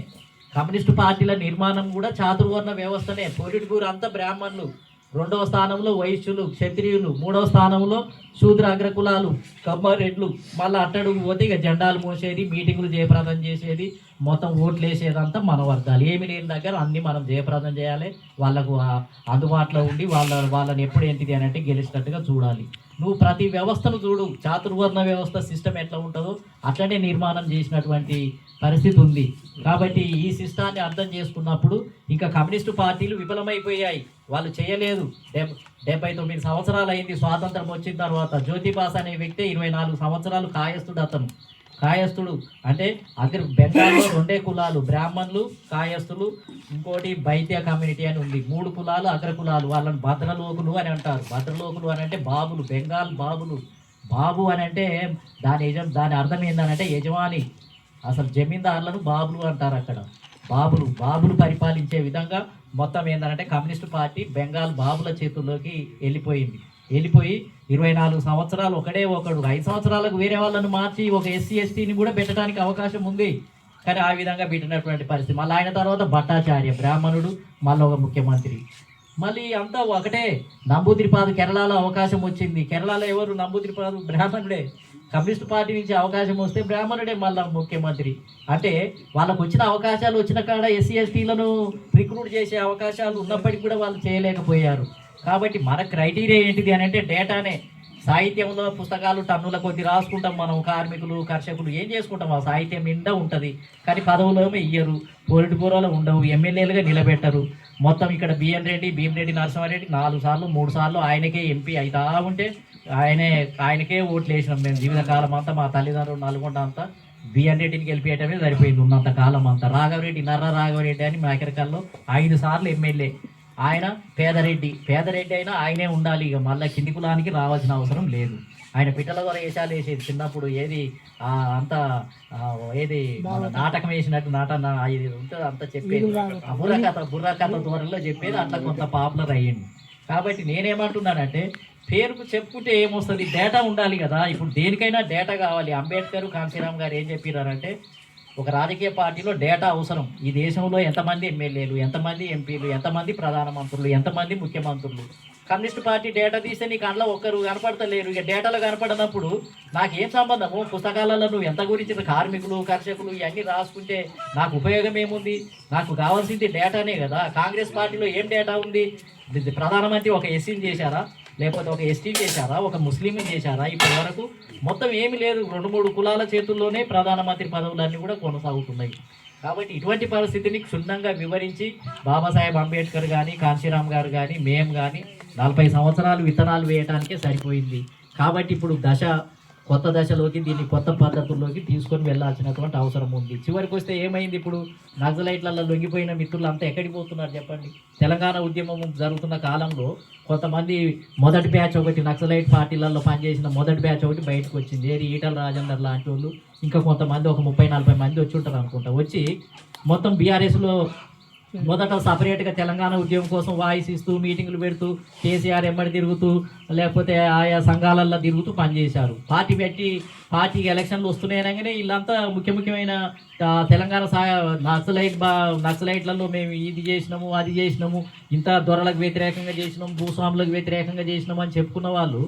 కమ్యూనిస్టు పార్టీల నిర్మాణం కూడా చాతుర్వర్ణ వ్యవస్థనే. పొలిట్ బ్యూరో అంతా బ్రాహ్మణులు, రెండవ స్థానంలో వైశ్యులు క్షత్రియులు, మూడవ స్థానంలో శూద్ర అగ్రకులాలు కమ్మారెడ్లు, మళ్ళీ అట్టడుగు పోతే ఇక జెండాలు మోసేది, మీటింగులు జయప్రదం చేసేది, మొత్తం ఓట్లు వేసేదంతా మన వర్గాలు. ఏమి లేని దగ్గర అన్నీ మనం జయప్రదం చేయాలి, వాళ్ళకు అందుబాటులో ఉండి వాళ్ళని ఎప్పుడు ఏంటిది అని అంటే గెలిచినట్టుగా చూడాలి. నువ్వు ప్రతి వ్యవస్థను చూడు, చాతుర్వర్ణ వ్యవస్థ సిస్టమ్ ఎట్లా ఉంటుందో అట్లనే నిర్మాణం చేసినటువంటి పరిస్థితి ఉంది. కాబట్టి ఈ సిస్టాన్ని అర్థం చేసుకున్నప్పుడు ఇంకా కమ్యూనిస్టు పార్టీలు విఫలమైపోయాయి, వాళ్ళు చేయలేదు. 79 సంవత్సరాలు అయింది స్వాతంత్రం వచ్చిన తర్వాత. జ్యోతిబాస్ అనే వ్యక్తి 24 సంవత్సరాలు కాయస్థుడు. అతను కాయస్థుడు అంటే బెంగాల్లో 2 కులాలు, బ్రాహ్మణులు, కాయస్థులు, ఇంకోటి బైత్య కమ్యూనిటీ అని ఉంది. 3 కులాలు అగ్రకులాలు, వాళ్ళని భద్రలోకులు అని అంటారు. భద్రలోకులు అని అంటే బాబులు, బెంగాల్ బాబులు. బాబు అని అంటే దాని అర్థం ఏంటంటే యజమాని. అసలు జమీందారులను బాబులు అంటారు అక్కడ. బాబులు పరిపాలించే విధంగా మొత్తం ఏంటంటే కమ్యూనిస్టు పార్టీ బెంగాల్ బాబుల చేతుల్లోకి వెళ్ళిపోయి 24 సంవత్సరాలు ఒకడు 5 సంవత్సరాలకు వేరే వాళ్ళను మార్చి ఒక ఎస్సీ ఎస్టీని కూడా పెట్టడానికి అవకాశం ఉంది. కానీ ఆ విధంగా పెట్టినటువంటి పరిస్థితి. మళ్ళీ ఆయన తర్వాత భట్టాచార్య బ్రాహ్మణుడు, మళ్ళీ ఒక ముఖ్యమంత్రి. మళ్ళీ అంతా ఒకటే. నంబూదిరిపాదు కేరళలో అవకాశం వచ్చింది. కేరళలో ఎవరు? నంబూదిరిపాదు బ్రాహ్మణుడే. కమ్యూనిస్ట్ పార్టీ నుంచి అవకాశం వస్తే బ్రాహ్మణుడే మళ్ళీ ముఖ్యమంత్రి. అంటే వాళ్ళకు వచ్చిన అవకాశాలు వచ్చిన కాడ ఎస్సీ ఎస్టీలను రిక్రూట్ చేసే అవకాశాలు ఉన్నప్పటికీ కూడా వాళ్ళు చేయలేకపోయారు. కాబట్టి మన క్రైటీరియా ఏంటిది అని అంటే డేటానే. సాహిత్యంలో పుస్తకాలు టన్నుల కొద్ది రాసుకుంటాం మనం. కార్మికులు, కర్షకులు ఏం చేసుకుంటాం? ఆ సాహిత్యం నిండా ఉంటుంది, కానీ పదవులేమో ఇయ్యరు, పొలిటి పూర్వలు ఉండవు, ఎమ్మెల్యేలుగా నిలబెట్టరు. మొత్తం ఇక్కడ భీమిరెడ్డి నరసింహారెడ్డి 4 సార్లు 3 సార్లు ఆయనకే ఎంపీ అవుతా ఉంటే ఆయనకే ఓట్లు వేసినాం మేము జీవితకాలం అంతా. మా తల్లిదండ్రులు నల్గొండ అంతా బిఎన్ రెడ్డిని గెలిపేయటమే సరిపోయింది ఉన్నంత కాలం అంతా. రాఘవరెడ్డి అని మేకరకల్లో 5 సార్లు ఎమ్మెల్యే. ఆయన పేదరెడ్డి అయినా ఆయనే ఉండాలి. ఇక మళ్ళీ కింది కులానికి రావాల్సిన అవసరం లేదు. ఆయన పిట్టల ద్వారా వేషాలు వేసేది చిన్నప్పుడు. అంతా నాటకం వేసినట్టు ఇది ఉంటుంది అంతా చెప్పేది. బుర్రకథ ధోరణిలో చెప్పేది. అట్లా కొంత పాపులర్ అయ్యింది. కాబట్టి నేనేమంటున్నానంటే పేరుకు చెప్పుకుంటే ఏమొస్తుంది? డేటా ఉండాలి కదా. ఇప్పుడు దేనికైనా డేటా కావాలి. అంబేద్కర్, కాంశీరామ్ గారు ఏం చెప్పినారంటే ఒక రాజకీయ పార్టీలో డేటా అవసరం. ఈ దేశంలో ఎంతమంది ఎమ్మెల్యేలు, ఎంతమంది ఎంపీలు, ఎంతమంది ప్రధానమంత్రులు, ఎంతమంది ముఖ్యమంత్రులు. కమ్యూనిస్ట్ పార్టీ డేటా తీస్తే నీకు అందులో ఒక్కరు కనపడతలేరు. ఇక డేటాలో కనపడినప్పుడు నాకేం సంబంధము? పుస్తకాలలో నువ్వు ఎంత గురించి కార్మికులు, కర్షకులు ఇవన్నీ రాసుకుంటే నాకు ఉపయోగం ఏముంది? నాకు కావాల్సింది డేటానే కదా. కాంగ్రెస్ పార్టీలో ఏం డేటా ఉంది? ప్రధానమంత్రి ఒక ఎస్సీని చేశారా, లేకపోతే ఒక ఎస్టీ చేశారా, ఒక ముస్లింని చేశారా? ఇప్పటి వరకు మొత్తం ఏమీ లేదు. 2-3 కులాల చేతుల్లోనే ప్రధానమంత్రి పదవులన్నీ కూడా కొనసాగుతున్నాయి. కాబట్టి ఇటువంటి పరిస్థితిని క్షుణ్ణంగా వివరించి బాబాసాహెబ్ అంబేద్కర్ కానీ, కాంశీరామ్ గారు కానీ, మేము కానీ 40 సంవత్సరాలు విత్తనాలు వేయడానికే సరిపోయింది. కాబట్టి ఇప్పుడు కొత్త దశలోకి దీన్ని కొత్త పద్ధతుల్లోకి తీసుకొని వెళ్ళాల్సినటువంటి అవసరం ఉంది. చివరికి వస్తే ఏమైంది? ఇప్పుడు నక్సలైట్లలో లొంగిపోయిన మిత్రులు అంతా ఎక్కడికి పోతున్నారు చెప్పండి? తెలంగాణ ఉద్యమం జరుగుతున్న కాలంలో కొంతమంది మొదటి బ్యాచ్ ఒకటి నక్సలైట్ పార్టీలలో పనిచేసిన మొదటి బ్యాచ్ ఒకటి బయటకు వచ్చింది. ఏది ఈటల రాజేందర్ లాంటి వాళ్ళు, ఇంకా కొంతమంది ఒక 30-40 మంది వచ్చి ఉంటారు అనుకుంటా. వచ్చి మొత్తం బీఆర్ఎస్లో మొదట సపరేట్గా తెలంగాణ ఉద్యమం కోసం వాయిస్ ఇస్తూ, మీటింగులు పెడుతూ, కేసీఆర్ ఎమ్మడి తిరుగుతూ, లేకపోతే ఆయా సంఘాలల్లో తిరుగుతూ పనిచేశారు. పార్టీకి ఎలక్షన్లు వస్తున్నాయనగానే వీళ్ళంతా ముఖ్యమైన తెలంగాణ నక్సలైట్లలో మేము ఇది చేసినాము, అది చేసినాము, ఇంత దొరలకు వ్యతిరేకంగా చేసినాము, భూస్వాములకు వ్యతిరేకంగా చేసినాము అని చెప్పుకున్న వాళ్ళు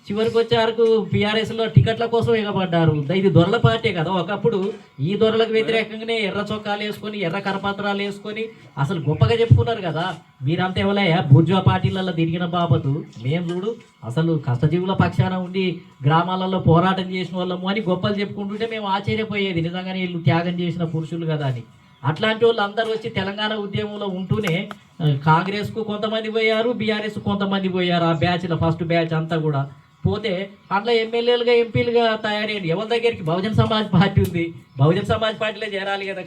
చివరికి వచ్చేవరకు బీఆర్ఎస్లో టికెట్ల కోసం ఎగబడ్డారు. ఇది దొరల పార్టీ కదా. ఒకప్పుడు ఈ దొరలకు వ్యతిరేకంగానే ఎర్ర చొక్కాలు వేసుకొని, ఎర్ర కరపత్రాలు వేసుకొని అసలు గొప్పగా చెప్పుకున్నారు కదా. మీరంతా ఎవరయ్యా బూర్జువా పార్టీలలో తిరిగిన బాబతు? మేము చూడు అసలు కష్టజీవుల పక్షాన ఉండి గ్రామాలలో పోరాటం చేసిన వాళ్ళము అని గొప్పలు చెప్పుకుంటుంటే మేము ఆశ్చర్యపోయేది. నిజంగానే వీళ్ళు త్యాగం చేసిన పురుషులు కదా అని. అట్లాంటి వాళ్ళు అందరూ వచ్చి తెలంగాణ ఉద్యమంలో ఉంటూనే కాంగ్రెస్కు కొంతమంది పోయారు, బీఆర్ఎస్ కొంతమంది పోయారు. ఆ బ్యాచ్లో ఫస్ట్ బ్యాచ్ అంతా కూడా పోతే అట్లా ఎమ్మెల్యేలుగా, ఎంపీలుగా తయారయ్యారు. ఎవరి దగ్గరికి? బహుజన్ సమాజ్ పార్టీ ఉంది. బహుజన్ సమాజ్ పార్టీలో చేరాలి కదా.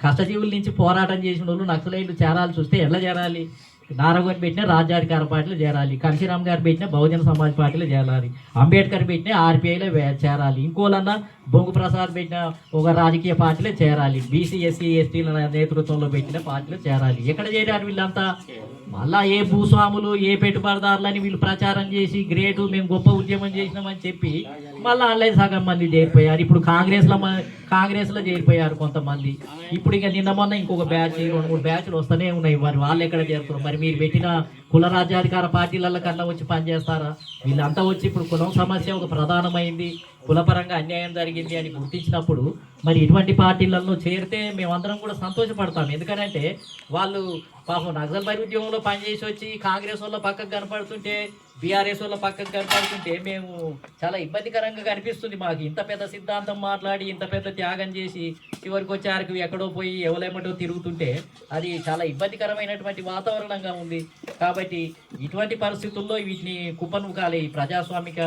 కష్టజీవుల నుంచి పోరాటం చేసిన వాళ్ళు నక్సలైట్లు చేరాలి చూస్తే ఎట్లా చేరాలి? నారాయణ పెట్టిన రాజ్యాధికార పార్టీలో చేరాలి, కాంశీరామ్ గారు పెట్టిన బహుజన సమాజ్ పార్టీలో చేరాలి, అంబేద్కర్ పెట్టిన ఆర్పీఐలో చేరాలి, ఇంకోలన్నా బొంగు ప్రసాద్ పెట్టిన ఒక రాజకీయ పార్టీలో చేరాలి, బీసీ ఎస్సీ ఎస్టీల నేతృత్వంలో పెట్టిన పార్టీలో చేరాలి. ఎక్కడ చేరారు వీళ్ళంతా? మళ్ళా ఏ భూస్వాములు, ఏ పెట్టుబడిదారులని వీళ్ళు ప్రచారం చేసి గ్రేటు మేము గొప్ప ఉద్యమం చేసినామని చెప్పి మళ్ళీ ఆన్లైన్ సగం మంది చేరిపోయారు. ఇప్పుడు కాంగ్రెస్లో చేరిపోయారు కొంతమంది. ఇప్పుడు ఇక నిన్న మొన్న ఇంకొక బ్యాచ్ 2-3 బ్యాచ్లు వస్తూనే ఉన్నాయి. మరి వాళ్ళు ఎక్కడ చేరుతున్నారు? మరి మీరు పెట్టిన కుల రాజ్యాధికార పార్టీల కన్నా వచ్చి పనిచేస్తారా? వీళ్ళంతా వచ్చి ఇప్పుడు కులం సమస్య ఒక ప్రధానమైంది, కులపరంగా అన్యాయం జరిగింది అని గుర్తించినప్పుడు మరి ఇటువంటి పార్టీలలో చేరితే మేమందరం కూడా సంతోషపడతాం. ఎందుకనంటే వాళ్ళు పాపం నక్సల్బరీ ఉద్యమంలో పనిచేసి వచ్చి కాంగ్రెస్ వాళ్ళ పక్కకు కనపడుతుంటే, బీఆర్ఎస్ వాళ్ళ పక్కకు కనపడుతుంటే మేము చాలా ఇబ్బందికరంగా కనిపిస్తుంది. మాకు ఇంత పెద్ద సిద్ధాంతం మాట్లాడి ఇంత పెద్ద త్యాగం చేసి చివరికి వచ్చేసరికి ఎక్కడో పోయి ఎవలేమటో తిరుగుతుంటే అది చాలా ఇబ్బందికరమైనటువంటి వాతావరణంగా ఉంది. కాబట్టి ఇటువంటి పరిస్థితుల్లో వీటిని కుప్పనూకాలి, ప్రజాస్వామిక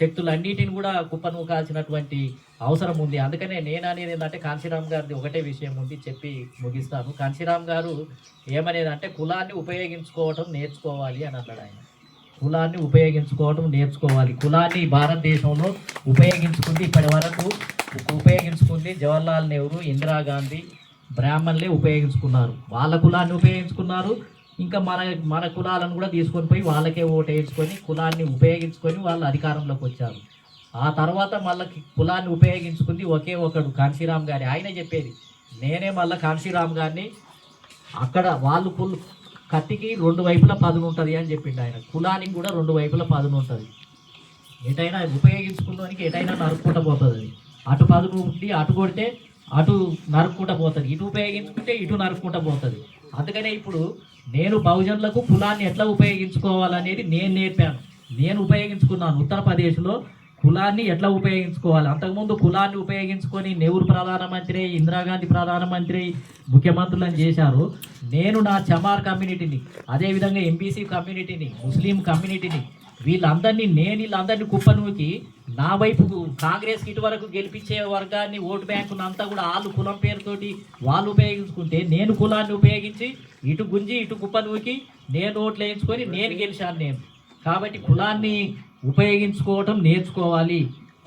శక్తులన్నిటిని కూడా కుప్పనూకాల్సినటువంటి అవసరం ఉంది. అందుకనే నేను అనేది ఏంటంటే కాంశీరామ్ గారిది ఒకటే విషయం ఉంది, చెప్పి ముగిస్తాను. కాంశీరామ్ గారు ఏమనేది అంటే కులాన్ని ఉపయోగించుకోవటం నేర్చుకోవాలి అని అన్నాడు ఆయన. కులాన్ని ఉపయోగించుకోవటం నేర్చుకోవాలి. కులాన్ని భారతదేశంలో ఇప్పటి వరకు ఉపయోగించుకుంది జవహర్లాల్ నెహ్రూ, ఇందిరాగాంధీ, బ్రాహ్మణులే ఉపయోగించుకున్నారు. వాళ్ళ కులాన్ని ఉపయోగించుకున్నారు. ఇంకా మన కులాలను కూడా తీసుకొని పోయి వాళ్ళకే ఓటు వేయించుకొని కులాన్ని ఉపయోగించుకొని వాళ్ళు అధికారంలోకి వచ్చారు. ఆ తర్వాత మళ్ళీ కులాన్ని ఉపయోగించుకుంది ఒకే ఒకడు, కాంశీరామ్ గారి. ఆయన చెప్పేది నేనే మళ్ళీ కాంశీరామ్ గారిని అక్కడ వాళ్ళు కత్తికి 2 వైపులా పదును ఉంటుంది అని చెప్పిండు ఆయన. కులానికి కూడా 2 వైపులా పదును ఉంటుంది. ఎటైనా ఉపయోగించుకున్నానికి ఎటైనా నరుక్కుంటూ పోతుంది. అది అటు పదును ఉండి అటు కొడితే అటు నరుక్కుంటూ పోతుంది, ఇటు ఉపయోగించుకుంటే ఇటు నరుక్కుంటూ పోతుంది. అందుకనే ఇప్పుడు నేను బహుజనులకు కులాన్ని ఎట్లా ఉపయోగించుకోవాలనేది నేను నేర్పాను. నేను ఉపయోగించుకున్నాను. ఉత్తరప్రదేశ్లో కులాన్ని ఎట్లా ఉపయోగించుకోవాలి. అంతకుముందు కులాన్ని ఉపయోగించుకొని నెహ్రూ ప్రధానమంత్రి, ఇందిరాగాంధీ ప్రధానమంత్రి, ముఖ్యమంత్రులను చేశారు. నేను నా చమార్ కమ్యూనిటీని, అదేవిధంగా ఎంబీసీ కమ్యూనిటీని, ముస్లిం కమ్యూనిటీని, వీళ్ళందరినీ కుప్పనూకి నా వైపు కాంగ్రెస్కి ఇటువరకు గెలిపించే వర్గాన్ని, ఓటు బ్యాంకును అంతా కూడా వాళ్ళు కులం పేరుతోటి వాళ్ళు ఉపయోగించుకుంటే నేను కులాన్ని ఉపయోగించి ఇటు గుంజి ఇటు కుప్పనూకి నేను ఓట్లు వేయించుకొని నేను గెలిచాను. కాబట్టి కులాన్ని ఉపయోగించుకోవటం నేర్చుకోవాలి.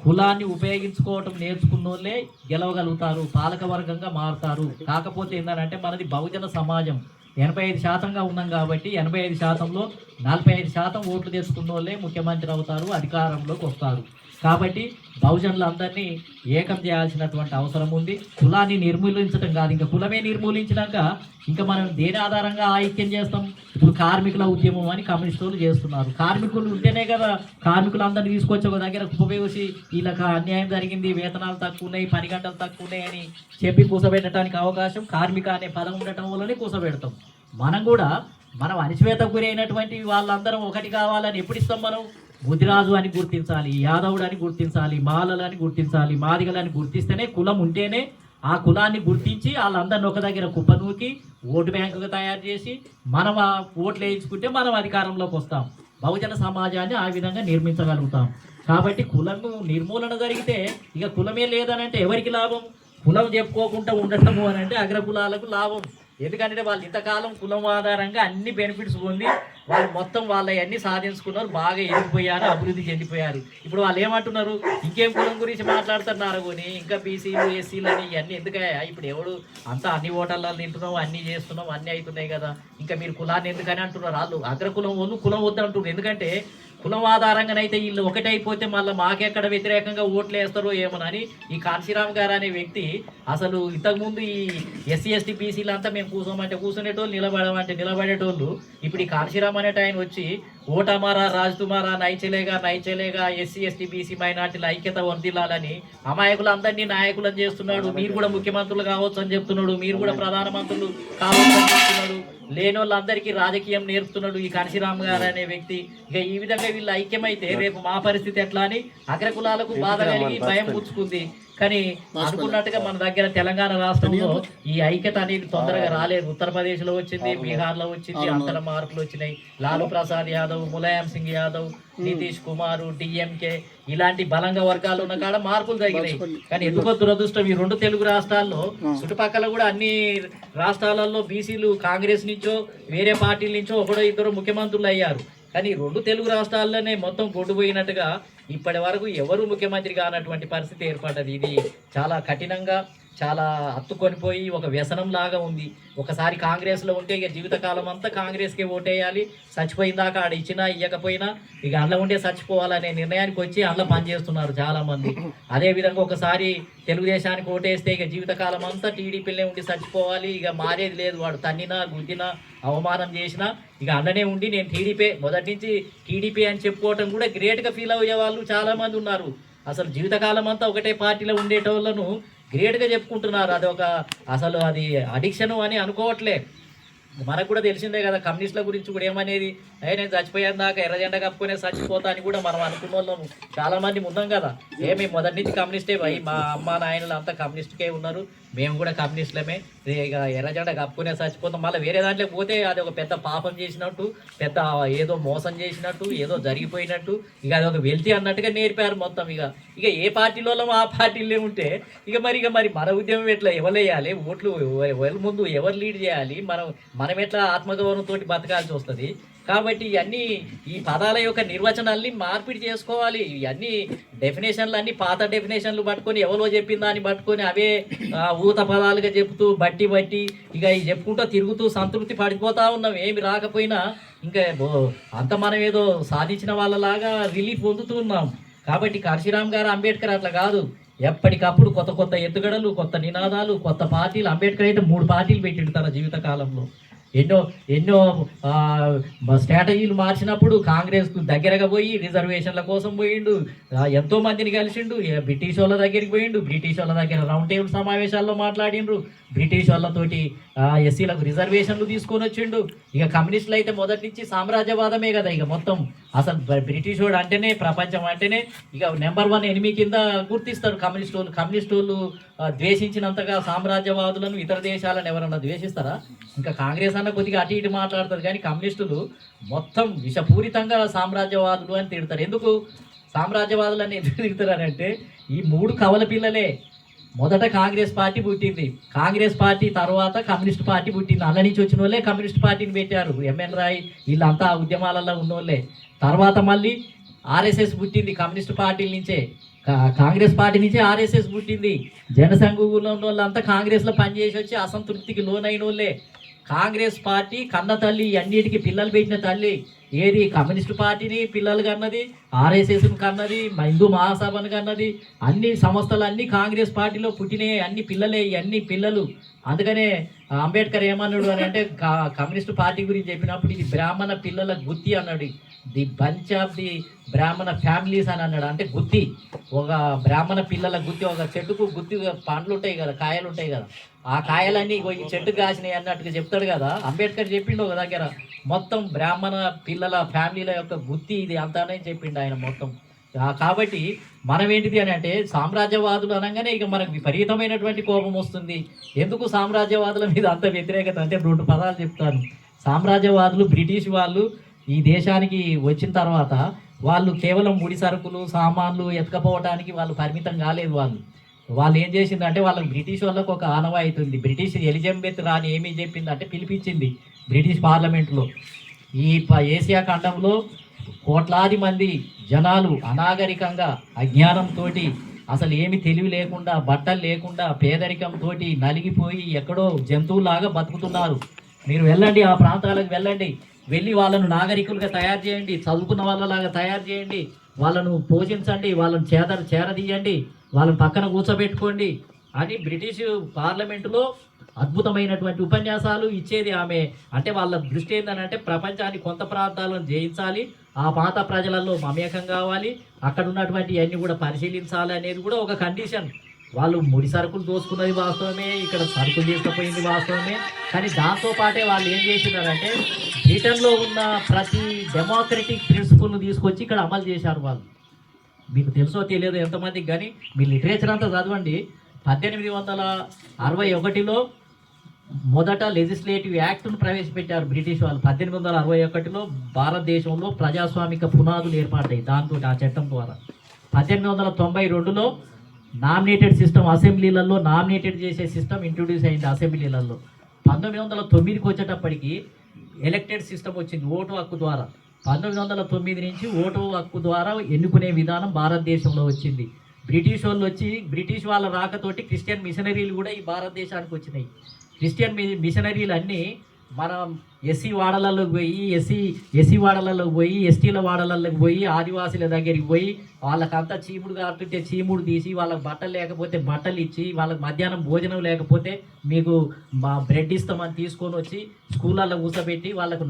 కులాన్ని ఉపయోగించుకోవటం నేర్చుకున్న వాళ్ళే గెలవగలుగుతారు, పాలకవర్గంగా మారుతారు. కాకపోతే ఏంటంటే మనది బహుజన సమాజం, 85%గా ఉన్నాం కాబట్టి 85%లో 45% ఓట్లు తెచ్చుకున్న వాళ్ళే ముఖ్యమంత్రి అవుతారు, అధికారంలోకి వస్తారు. కాబట్టి బహుజనులందరినీ ఏకం చేయాల్సినటువంటి అవసరం ఉంది. కులాన్ని నిర్మూలించడం కాదు, ఇంకా కులమే నిర్మూలించినాక ఇంకా మనం దేని ఆధారంగా ఐక్యం చేస్తాం? ఇప్పుడు కార్మికుల ఉద్యమం అని కమ్యూనిస్టులు చేస్తున్నారు. కార్మికులు ఉంటేనే కదా కార్మికులందరినీ తీసుకొచ్చి ఒక దగ్గర కుప్పవేసి వీళ్ళకి అన్యాయం జరిగింది, వేతనాలు తక్కువ ఉన్నాయి, పని గంటలు తక్కువ ఉన్నాయని చెప్పి కూసబెట్టడానికి అవకాశం కార్మిక అనే పదం ఉండటం వల్లనే కూసబెడతాం. మనం అణచివేతకు గురైనటువంటి వాళ్ళందరం ఒకటి కావాలని ఎప్పుడు ఇస్తాం? మనం ముదిరాజు అని గుర్తించాలి, యాదవుడు అని గుర్తించాలి, మాలలు అని గుర్తించాలి, మాదిగలని గుర్తిస్తేనే కులం ఉంటేనే ఆ కులాన్ని గుర్తించి వాళ్ళందరినీ ఒక దగ్గర కుప్పనూకి ఓటు బ్యాంకుగా తయారు చేసి మనం ఆ ఓట్లు వేయించుకుంటే మనం అధికారంలోకి వస్తాం. బహుజన సమాజాన్ని ఆ విధంగా నిర్మించగలుగుతాం. కాబట్టి కులము నిర్మూలన జరిగితే ఇక కులమే లేదనంటే ఎవరికి లాభం? కులం చెప్పుకోకుండా ఉండటము అని అంటే అగ్రకులాలకు లాభం. ఎందుకంటే వాళ్ళు ఇంతకాలం కులం ఆధారంగా అన్ని బెనిఫిట్స్ పొంది వాళ్ళు మొత్తం వాళ్ళవన్నీ సాధించుకున్నారు, బాగా ఎదిగిపోయారు, అభివృద్ధి చెందిపోయారు. ఇప్పుడు వాళ్ళు ఏమంటున్నారు? ఇంకేం కులం గురించి మాట్లాడుతున్నారు కొని, ఇంకా బీసీలు, ఎస్సీలు అని ఇవన్నీ ఎందుకయ్యా? ఇప్పుడు ఎవడు అంతా అన్ని ఓటర్లలో తింటున్నాం, అన్నీ చేస్తున్నాం, అన్నీ అవుతున్నాయి కదా, ఇంకా మీరు కులాన్ని ఎందుకని అంటున్నారు? వాళ్ళు అగ్రకులం వాళ్ళు కులం వద్దంటున్నారు. ఎందుకంటే కులం ఆధారంగానైతే వీళ్ళు ఒకటైపోతే మళ్ళీ మాకెక్కడ వ్యతిరేకంగా ఓట్లు వేస్తారో ఏమోనని ఈ కాంశీరామ్ గారు అనే వ్యక్తి అసలు ఇంతకుముందు ఈ ఎస్సీ ఎస్టీ బీసీలు అంతా మేము కూర్చోమంటే కూర్చునేటోళ్ళు, నిలబడమంటే నిలబడేటోళ్ళు. ఇప్పుడు ఈ కాంశీరామ్ అనేట ఆయన వచ్చి ఓటమారా రాజ్ తుమారా నైచేలేగా ఎస్సీ ఎస్టీ బీసీ మైనార్టీల ఐక్యత వర్ధిల్లాలని అమాయకులందరినీ నాయకులను చేస్తున్నాడు. మీరు కూడా ముఖ్యమంత్రులు కావచ్చు అని చెప్తున్నాడు, మీరు కూడా ప్రధానమంత్రులు కావచ్చు అని చెప్తున్నాడు. లేని వాళ్ళందరికీ రాజకీయం నేర్పుతున్నాడు ఈ కాంశీరామ్ గారు అనే వ్యక్తి. ఇక ఈ విధంగా వీళ్ళు ఐక్యమైతే రేపు మా పరిస్థితి ఎట్లా అని అగ్రకులాలకు బాధ కలిగి భయం పుచ్చుకుంది. కానీ అనుకున్నట్టుగా మన దగ్గర తెలంగాణ రాష్ట్రంలో ఈ ఐక్యత అనేది తొందరగా రాలేదు. ఉత్తరప్రదేశ్లో వచ్చింది, బీహార్లో వచ్చింది, అంతర మార్పులు వచ్చినాయి. లాలూ ప్రసాద్ యాదవ్, ములాయం సింగ్ యాదవ్, నితీష్ కుమార్, డిఎంకే ఇలాంటి బలంగా వర్గాలు ఉన్న కాడ మార్పులు జరిగినాయి. కానీ ఎందుకో దురదృష్టం ఈ 2 తెలుగు రాష్ట్రాల్లో చుట్టుపక్కల కూడా అన్ని రాష్ట్రాలలో బీసీలు కాంగ్రెస్ నుంచో వేరే పార్టీల నుంచో ఒకడో ఇద్దరు ముఖ్యమంత్రులు అయ్యారు. కానీ 2 తెలుగు రాష్ట్రాల్లోనే మొత్తం కొట్టుపోయినట్టుగా ఇప్పటి వరకు ఎవరు ముఖ్యమంత్రి కానటువంటి పరిస్థితి ఏర్పడ్డది. ఇది చాలా కఠినంగా చాలా హత్తుకొనిపోయి ఒక వ్యసనం లాగా ఉంది. ఒకసారి కాంగ్రెస్లో ఉంటే ఇక జీవితకాలం అంతా కాంగ్రెస్కే ఓటేయాలి, చచ్చిపోయిన దాకా ఆడ ఇచ్చినా ఇవ్వకపోయినా ఇక అందులో ఉండే చచ్చిపోవాలనే నిర్ణయానికి వచ్చి అందులో పనిచేస్తున్నారు చాలామంది. అదేవిధంగా ఒకసారి తెలుగుదేశానికి ఓటేస్తే ఇక జీవితకాలం అంతా టీడీపీలే ఉండి చచ్చిపోవాలి, ఇక మారేది లేదు. వాడు తన్నినా గుద్దినా అవమానం చేసినా ఇక అందులోనే ఉండి నేను టీడీపీ మొదటి నుంచి టీడీపీ అని చెప్పుకోవటం కూడా గ్రేట్గా ఫీల్ అయ్యే వాళ్ళు చాలామంది ఉన్నారు. అసలు జీవితకాలం అంతా ఒకటే పార్టీలో ఉండేటోళ్ళను గ్రేట్గా చెప్పుకుంటున్నారు. అసలు అది అడిక్షన్ అని అనుకోవట్లే. మనకు కూడా తెలిసిందే కదా కమ్యూనిస్టుల గురించి కూడా ఏమనేది, నేను చచ్చిపోయాను దాకా ఎర్రజెండా కప్పుకునే చచ్చిపోతా అని కూడా మనం అనుకున్న వాళ్ళం చాలామంది ఉన్నాం కదా. మేము మొదటి నుంచి కమ్యూనిస్టే పోయి మా అమ్మ నాయనలు అంతా కమ్యూనిస్ట్కే ఉన్నారు, మేము కూడా కమ్యూనిస్టులమే, ఇక ఎర్రజెండా కప్పుకునే చచ్చిపోతాం. మళ్ళీ వేరే దాంట్లో పోతే అది ఒక పెద్ద పాపం చేసినట్టు, పెద్ద ఏదో మోసం చేసినట్టు, ఏదో జరిగిపోయినట్టు, ఇక అది ఒక వెల్తీ అన్నట్టుగా నేర్పారు మొత్తం. ఇక ఏ పార్టీలో ఆ పార్టీలే ఉంటే ఇక మరి మన ఉద్యమం ఎట్లా ఎవరు వేయాలి, ఓట్లు ఎవరి ముందు ఎవరు లీడ్ చేయాలి, మనం ఎట్లా ఆత్మగౌరవంతో బతకాల్సి వస్తుంది. కాబట్టి ఇవన్నీ ఈ పదాల యొక్క నిర్వచనాల్ని మార్పిడి చేసుకోవాలి. ఇవన్నీ డెఫినేషన్లు అన్నీ పాత డెఫినేషన్లు పట్టుకొని ఎవరో చెప్పిన దాన్ని పట్టుకొని అవే ఊత పదాలుగా చెప్తూ బట్టి ఇక చెప్పుకుంటూ తిరుగుతూ సంతృప్తి పడిపోతూ ఉన్నాం. ఏమి రాకపోయినా ఇంకా అంత మనం ఏదో సాధించిన వాళ్ళలాగా రిలీఫ్ పొందుతూ ఉన్నాం. కాబట్టి కాశీరామ్ గారు అంబేద్కర్ అట్లా కాదు, ఎప్పటికప్పుడు కొత్త ఎత్తుగడలు, కొత్త నినాదాలు, కొత్త పార్టీలు. అంబేద్కర్ అయితే 3 పార్టీలు పెట్టిండు తన జీవిత కాలంలో. ఎన్నో స్ట్రాటజీలు మార్చినప్పుడు కాంగ్రెస్కు దగ్గరగా పోయి రిజర్వేషన్ల కోసం పోయిండు, ఎంతో మందిని కలిసిండు, బ్రిటిష్ వాళ్ళ దగ్గరికి పోయిండు, బ్రిటిష్ వాళ్ళ దగ్గర రౌండ్ టేబుల్ సమావేశాల్లో మాట్లాడిండ్రు, బ్రిటిష్ వాళ్ళతోటి ఎస్సీలకు రిజర్వేషన్లు తీసుకొని వచ్చిండు. ఇక కమ్యూనిస్టులు అయితే మొదటి నుంచి సామ్రాజ్యవాదమే కదా. ఇక మొత్తం అసలు బ్రిటిష్ వాడు అంటేనే ప్రపంచం అంటేనే ఇక నెంబర్ 1 ఎనిమి కింద గుర్తిస్తారు కమ్యూనిస్ట్ వాళ్ళు ద్వేషించినంతగా సామ్రాజ్యవాదులను ఇతర దేశాలను ఎవరన్నా ద్వేషిస్తారా? ఇంకా కాంగ్రెస్ అన్న కొద్దిగా అటు ఇటు మాట్లాడతారు, కానీ కమ్యూనిస్టులు మొత్తం విషపూరితంగా సామ్రాజ్యవాదులు అని తిడతారు. ఎందుకు సామ్రాజ్యవాదులని ఎందుకు తిడతారనంటే ఈ 3 కవల పిల్లలే. మొదట కాంగ్రెస్ పార్టీ పుట్టింది, కాంగ్రెస్ పార్టీ తర్వాత కమ్యూనిస్ట్ పార్టీ పుట్టింది. అల్ల నుంచి వచ్చిన వాళ్ళే కమ్యూనిస్ట్ పార్టీని పెట్టారు. ఎంఎన్ రాయ్ వీళ్ళంతా ఉద్యమాలలో ఉన్నోళ్ళే. తర్వాత మళ్ళీ ఆర్ఎస్ఎస్ పుట్టింది కమ్యూనిస్ట్ పార్టీల నుంచే, కాంగ్రెస్ పార్టీ నుంచే ఆర్ఎస్ఎస్ పుట్టింది. జనసంఘంలో ఉన్న వాళ్ళంతా కాంగ్రెస్లో పనిచేసి వచ్చి అసంతృప్తికి లోనైన వాళ్ళే. కాంగ్రెస్ పార్టీ కన్న తల్లి, అన్నిటికీ పిల్లలు పెట్టిన తల్లి. ఏది కమ్యూనిస్ట్ పార్టీని పిల్లలు కన్నది, ఆర్ఎస్ఎస్ని కన్నది, హిందూ మహాసభను కన్నది. అన్ని సంస్థలు అన్నీ కాంగ్రెస్ పార్టీలో పుట్టినాయి, అన్ని పిల్లలే, అన్ని పిల్లలు. అందుకనే అంబేద్కర్ ఏమన్నాడు అని అంటే కమ్యూనిస్ట్ పార్టీ గురించి చెప్పినప్పుడు ఇది బ్రాహ్మణ పిల్లల గుత్తి అన్నాడు. ది బంచ్ ఆఫ్ ది బ్రాహ్మణ ఫ్యామిలీస్ అని అన్నాడు. అంటే గుత్తి, ఒక బ్రాహ్మణ పిల్లల గుత్తి. ఒక చెట్టుకు గుత్తి పండ్లు ఉంటాయి కదా, కాయలు ఉంటాయి కదా, ఆ కాయలన్నీ ఈ చెట్టు కాసినాయి అన్నట్టుగా చెప్తాడు కదా. అంబేద్కర్ చెప్పిండు ఒక దగ్గర మొత్తం బ్రాహ్మణ పిల్లల ఫ్యామిలీల యొక్క గుత్తి ఇది అంతానే చెప్పిండు ఆయన మొత్తం. కాబట్టి మనం ఏంటిది అని అంటే సామ్రాజ్యవాదులు అనగానే ఇక మనకు విపరీతమైనటువంటి కోపం వస్తుంది. ఎందుకు సామ్రాజ్యవాదుల మీద అంత వ్యతిరేకత అంటే 2 పదాలు చెప్తాను. సామ్రాజ్యవాదులు బ్రిటిష్ వాళ్ళు ఈ దేశానికి వచ్చిన తర్వాత వాళ్ళు కేవలం ముడి సరుకులు సామాన్లు ఎత్తుకపోవడానికి వాళ్ళు పరిమితం కాలేదు. వాళ్ళు ఏం చేసిందంటే వాళ్ళకి బ్రిటిష్ వాళ్ళకు ఒక ఆనవాయితీ ఉంది. బ్రిటిష్ ఎలిజబెత్ రాణి ఏమి చెప్పిందంటే పిలిపించింది బ్రిటిష్ పార్లమెంట్లో. ఈ ఏసియా ఖండంలో కోట్లాది మంది జనాలు అనాగరికంగా అజ్ఞానంతో అసలు ఏమి తెలివి లేకుండా బట్టలు లేకుండా పేదరికంతో నలిగిపోయి ఎక్కడో జంతువులాగా బతుకుతున్నారు. మీరు వెళ్ళండి, ఆ ప్రాంతాలకు వెళ్ళి వాళ్ళను నాగరికులుగా తయారు చేయండి, చదువుకున్న వాళ్ళలాగా తయారు చేయండి, వాళ్ళను పోషించండి, వాళ్ళను చేరదీయండి, వాళ్ళని పక్కన కూర్చోబెట్టుకోండి అని బ్రిటిష్ పార్లమెంటులో అద్భుతమైనటువంటి ఉపన్యాసాలు ఇచ్చేది ఆమె. అంటే వాళ్ళ దృష్టి ఏంటంటే ప్రపంచాన్ని కొంత ప్రాంతాలను జయించాలి, ఆ పాత ప్రజలలో మమేకం కావాలి, అక్కడ ఉన్నటువంటి అన్ని కూడా పరిశీలించాలి అనేది కూడా ఒక కండిషన్. వాళ్ళు ముడి సరుకులు దోసుకున్నది వాస్తవమే, ఇక్కడ సరుకులు తీసుకుపోయింది వాస్తవమే, కానీ దాంతోపాటే వాళ్ళు ఏం చేసినారంటే బ్రిటన్లో ఉన్న ప్రతి డెమోక్రటిక్ ప్రిన్సిపల్ను తీసుకొచ్చి ఇక్కడ అమలు చేశారు వాళ్ళు. మీకు తెలుసో తెలియదు ఎంతమందికి, కానీ మీ లిటరేచర్ అంతా చదవండి. 1861లో మొదట లెజిస్లేటివ్ యాక్ట్ను ప్రవేశపెట్టారు బ్రిటిష్ వాళ్ళు. 1861లో భారతదేశంలో ప్రజాస్వామిక పునాదులు ఏర్పడ్డాయి దాంతో, ఆ చట్టం ద్వారా. 1892లో నామినేటెడ్ సిస్టమ్, అసెంబ్లీలలో నామినేటెడ్ చేసే సిస్టమ్ ఇంట్రొడ్యూస్ అయింది అసెంబ్లీలలో. 1909కి వచ్చేటప్పటికి ఎలక్టెడ్ సిస్టమ్ వచ్చింది ఓటు హక్కు ద్వారా. 1909 నుంచి ఓటు హక్కు ద్వారా ఎన్నుకునే విధానం భారతదేశంలో వచ్చింది. బ్రిటిష్ వాళ్ళు వచ్చి బ్రిటిష్ వాళ్ళ రాకతోటి క్రిస్టియన్ మిషనరీలు కూడా ఈ భారతదేశానికి వచ్చినాయి. క్రిస్టియన్ మిషనరీలు అన్నీ మన ఎస్సీ వాడలలోకి పోయి ఎస్సీ వాడలలోకి పోయి ఎస్టీల వాడలలోకి పోయి ఆదివాసీల దగ్గరికి పోయి వాళ్ళకంతా చీముడు కాకుంటే చీముడు తీసి వాళ్ళకి బట్టలు లేకపోతే బట్టలు ఇచ్చి వాళ్ళకి మధ్యాహ్నం భోజనం లేకపోతే మీకు మా బ్రెడ్ ఇస్తామని తీసుకొని వచ్చి స్కూళ్ళల్లో కూర్చోబెట్టి వాళ్ళకు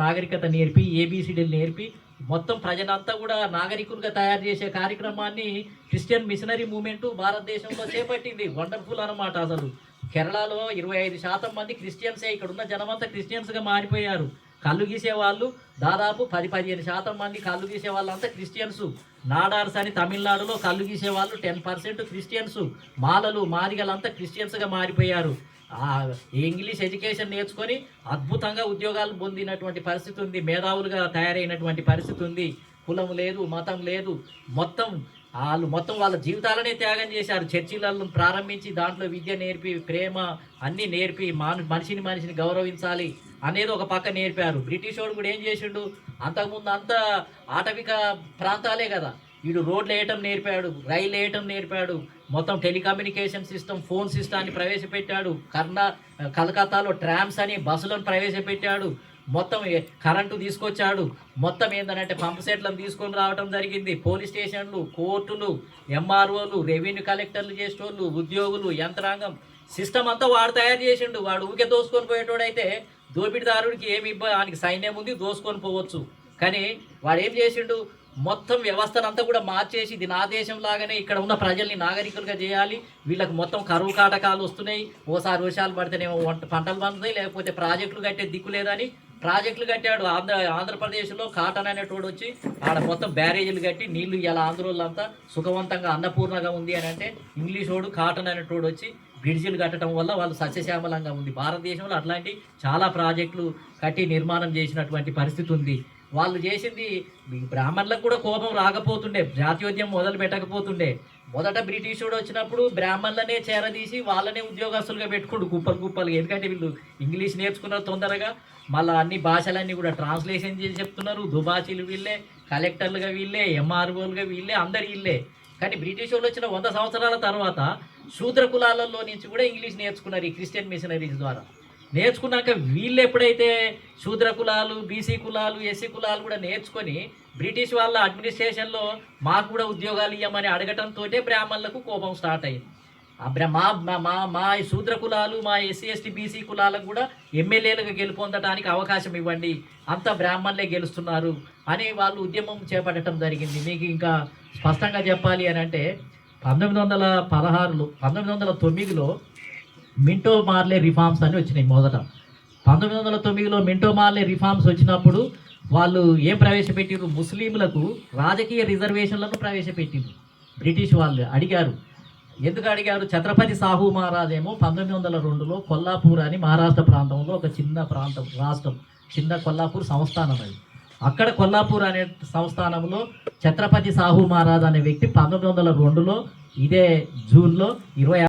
నాగరికత నేర్పి ఏబిసిడీలు నేర్పి మొత్తం ప్రజలంతా కూడా నాగరికులుగా తయారు చేసే కార్యక్రమాన్ని క్రిస్టియన్ మిషనరీ మూవ్మెంట్ భారతదేశంలో చేపట్టింది. వండర్ఫుల్ అన్నమాట. అసలు కేరళలో 25% మంది క్రిస్టియన్సే. ఇక్కడ ఉన్న జనమంతా క్రిస్టియన్స్గా మారిపోయారు. కళ్ళు గీసే వాళ్ళు దాదాపు 10-15% మంది కళ్ళు గీసే వాళ్ళంతా క్రిస్టియన్స్. నాడార్స్ అని తమిళనాడులో కళ్ళు గీసే వాళ్ళు 10% క్రిస్టియన్స్. మాలలు మాదిగలంతా క్రిస్టియన్స్గా మారిపోయారు. ఇంగ్లీష్ ఎడ్యుకేషన్ నేర్చుకొని అద్భుతంగా ఉద్యోగాలు పొందినటువంటి పరిస్థితి ఉంది. మేధావులుగా తయారైనటువంటి పరిస్థితి ఉంది. కులం లేదు, మతం లేదు, మొత్తం వాళ్ళ జీవితాలనే త్యాగం చేశారు. చర్చిలను ప్రారంభించి దాంట్లో విద్య నేర్పి ప్రేమ అన్నీ నేర్పి మనిషిని గౌరవించాలి అనేది ఒక పక్క నేర్పారు. బ్రిటిష్ వాడు కూడా ఏం చేసిండు, అంతకుముందు అంతా ఆటవిక ప్రాంతాలే కదా, వీడు రోడ్లు వేయటం నేర్పాడు, రైలు వేయటం నేర్పాడు, మొత్తం టెలికమ్యూనికేషన్ సిస్టమ్ ఫోన్ సిస్టాన్ని ప్రవేశపెట్టాడు. కలకత్తాలో ట్రామ్స్ అని బస్సులను ప్రవేశపెట్టాడు. మొత్తం కరెంటు తీసుకొచ్చాడు. మొత్తం ఏంటంటే పంప్ సెట్లను తీసుకొని రావడం జరిగింది. పోలీస్ స్టేషన్లు, కోర్టులు, ఎంఆర్ఓలు, రెవెన్యూ కలెక్టర్లు చేసేటోళ్ళు, ఉద్యోగులు, యంత్రాంగం సిస్టమ్ అంతా వాడు తయారు చేసిండు. వాడు ఊకే దోసుకొని పోయేటోడైతే దోపిడిదారుడికి ఏమి ఇబ్బంది, ఆయనకి సైన్యం ఉంది, దోసుకొని పోవచ్చు. కానీ వాడు ఏం చేసిండు, మొత్తం వ్యవస్థనంతా కూడా మార్చేసి ఇది నా దేశం లాగానే ఇక్కడ ఉన్న ప్రజల్ని నాగరికులుగా చేయాలి, వీళ్ళకి మొత్తం కరువు కాటకాలు వస్తున్నాయి, ఓసారి వర్షాలు పడితేనేమో పంటలు పండుతాయి, లేకపోతే ప్రాజెక్టులు కట్టే దిక్కు లేదని ప్రాజెక్టులు కట్టాడు. ఆంధ్రప్రదేశ్లో కాటన్ అనేటోడు వచ్చి ఆడ మొత్తం బ్యారేజీలు కట్టి నీళ్లు ఇలా ఆంధ్రోళ్ళంతా సుఖవంతంగా అన్నపూర్ణగా ఉంది అని అంటే ఇంగ్లీష్ వాడు కాటన్ అనేటోడు వచ్చి బ్రిడ్జిలు కట్టడం వల్ల వాళ్ళు సస్యశ్యామలంగా ఉంది. భారతదేశంలో అట్లాంటి చాలా ప్రాజెక్టులు కట్టి నిర్మాణం చేసినటువంటి పరిస్థితి ఉంది. వాళ్ళు చేసింది బ్రాహ్మణులకు కూడా కోపం రాకపోతుండే, జాతీయోద్యమం మొదలు పెట్టకపోతుండే. మొదట బ్రిటిష్ వాడు వచ్చినప్పుడు బ్రాహ్మణులనే చేరదీసి వాళ్ళనే ఉద్యోగస్తులుగా పెట్టుకుంటూ కుప్పలు. ఎందుకంటే వీళ్ళు ఇంగ్లీష్ నేర్చుకున్నారు తొందరగా, మళ్ళీ అన్ని భాషలన్నీ కూడా ట్రాన్స్లేషన్ చేసి చెప్తున్నారు. దుబాచీలు వీళ్ళే, కలెక్టర్లుగా వీళ్ళే, ఎంఆర్ఓలుగా వీళ్ళే, అందరు వీళ్ళే. కానీ బ్రిటిష్ వాళ్ళు వచ్చిన 100 సంవత్సరాల తర్వాత శూద్ర కులాలలో నుంచి కూడా ఇంగ్లీష్ నేర్చుకున్నారు ఈ క్రిస్టియన్ మిషనరీస్ ద్వారా. నేర్చుకున్నాక వీళ్ళు ఎప్పుడైతే శూద్ర కులాలు, బీసీ కులాలు, ఎస్సీ కులాలు కూడా నేర్చుకొని బ్రిటిష్ వాళ్ళ అడ్మినిస్ట్రేషన్లో మాకు కూడా ఉద్యోగాలు ఇవ్వమని అడగటంతో బ్రాహ్మణులకు కోపం స్టార్ట్ అయింది. మా శూద్ర కులాలు, మా ఎస్సీ ఎస్టీ బీసీ కులాలకు కూడా ఎమ్మెల్యేలుగా గెలుపొందడానికి అవకాశం ఇవ్వండి, అంతా బ్రాహ్మణులే గెలుస్తున్నారు అని వాళ్ళు ఉద్యమం చేపట్టడం జరిగింది. మీకు ఇంకా స్పష్టంగా చెప్పాలి అని అంటే 1909లో మింటో మార్లే రిఫార్మ్స్ అని వచ్చినాయి. మొదట 1909లో మింటో మార్లే రిఫార్మ్స్ వచ్చినప్పుడు వాళ్ళు ఏం ప్రవేశపెట్టిరు, ముస్లింలకు రాజకీయ రిజర్వేషన్లను ప్రవేశపెట్టిరు. బ్రిటిష్ వాళ్ళు అడిగారు. ఎందుకు అడిగారు, ఛత్రపతి సాహు మహారాజ్ ఏమో 1902లో కొల్లాపూర్ అని మహారాష్ట్ర ప్రాంతంలో ఒక చిన్న కొల్లాపూర్ సంస్థానం అది. అక్కడ కొల్లాపూర్ అనే సంస్థానంలో ఛత్రపతి సాహు మహారాజ్ అనే వ్యక్తి 1902లో ఇదే జూన్లో 26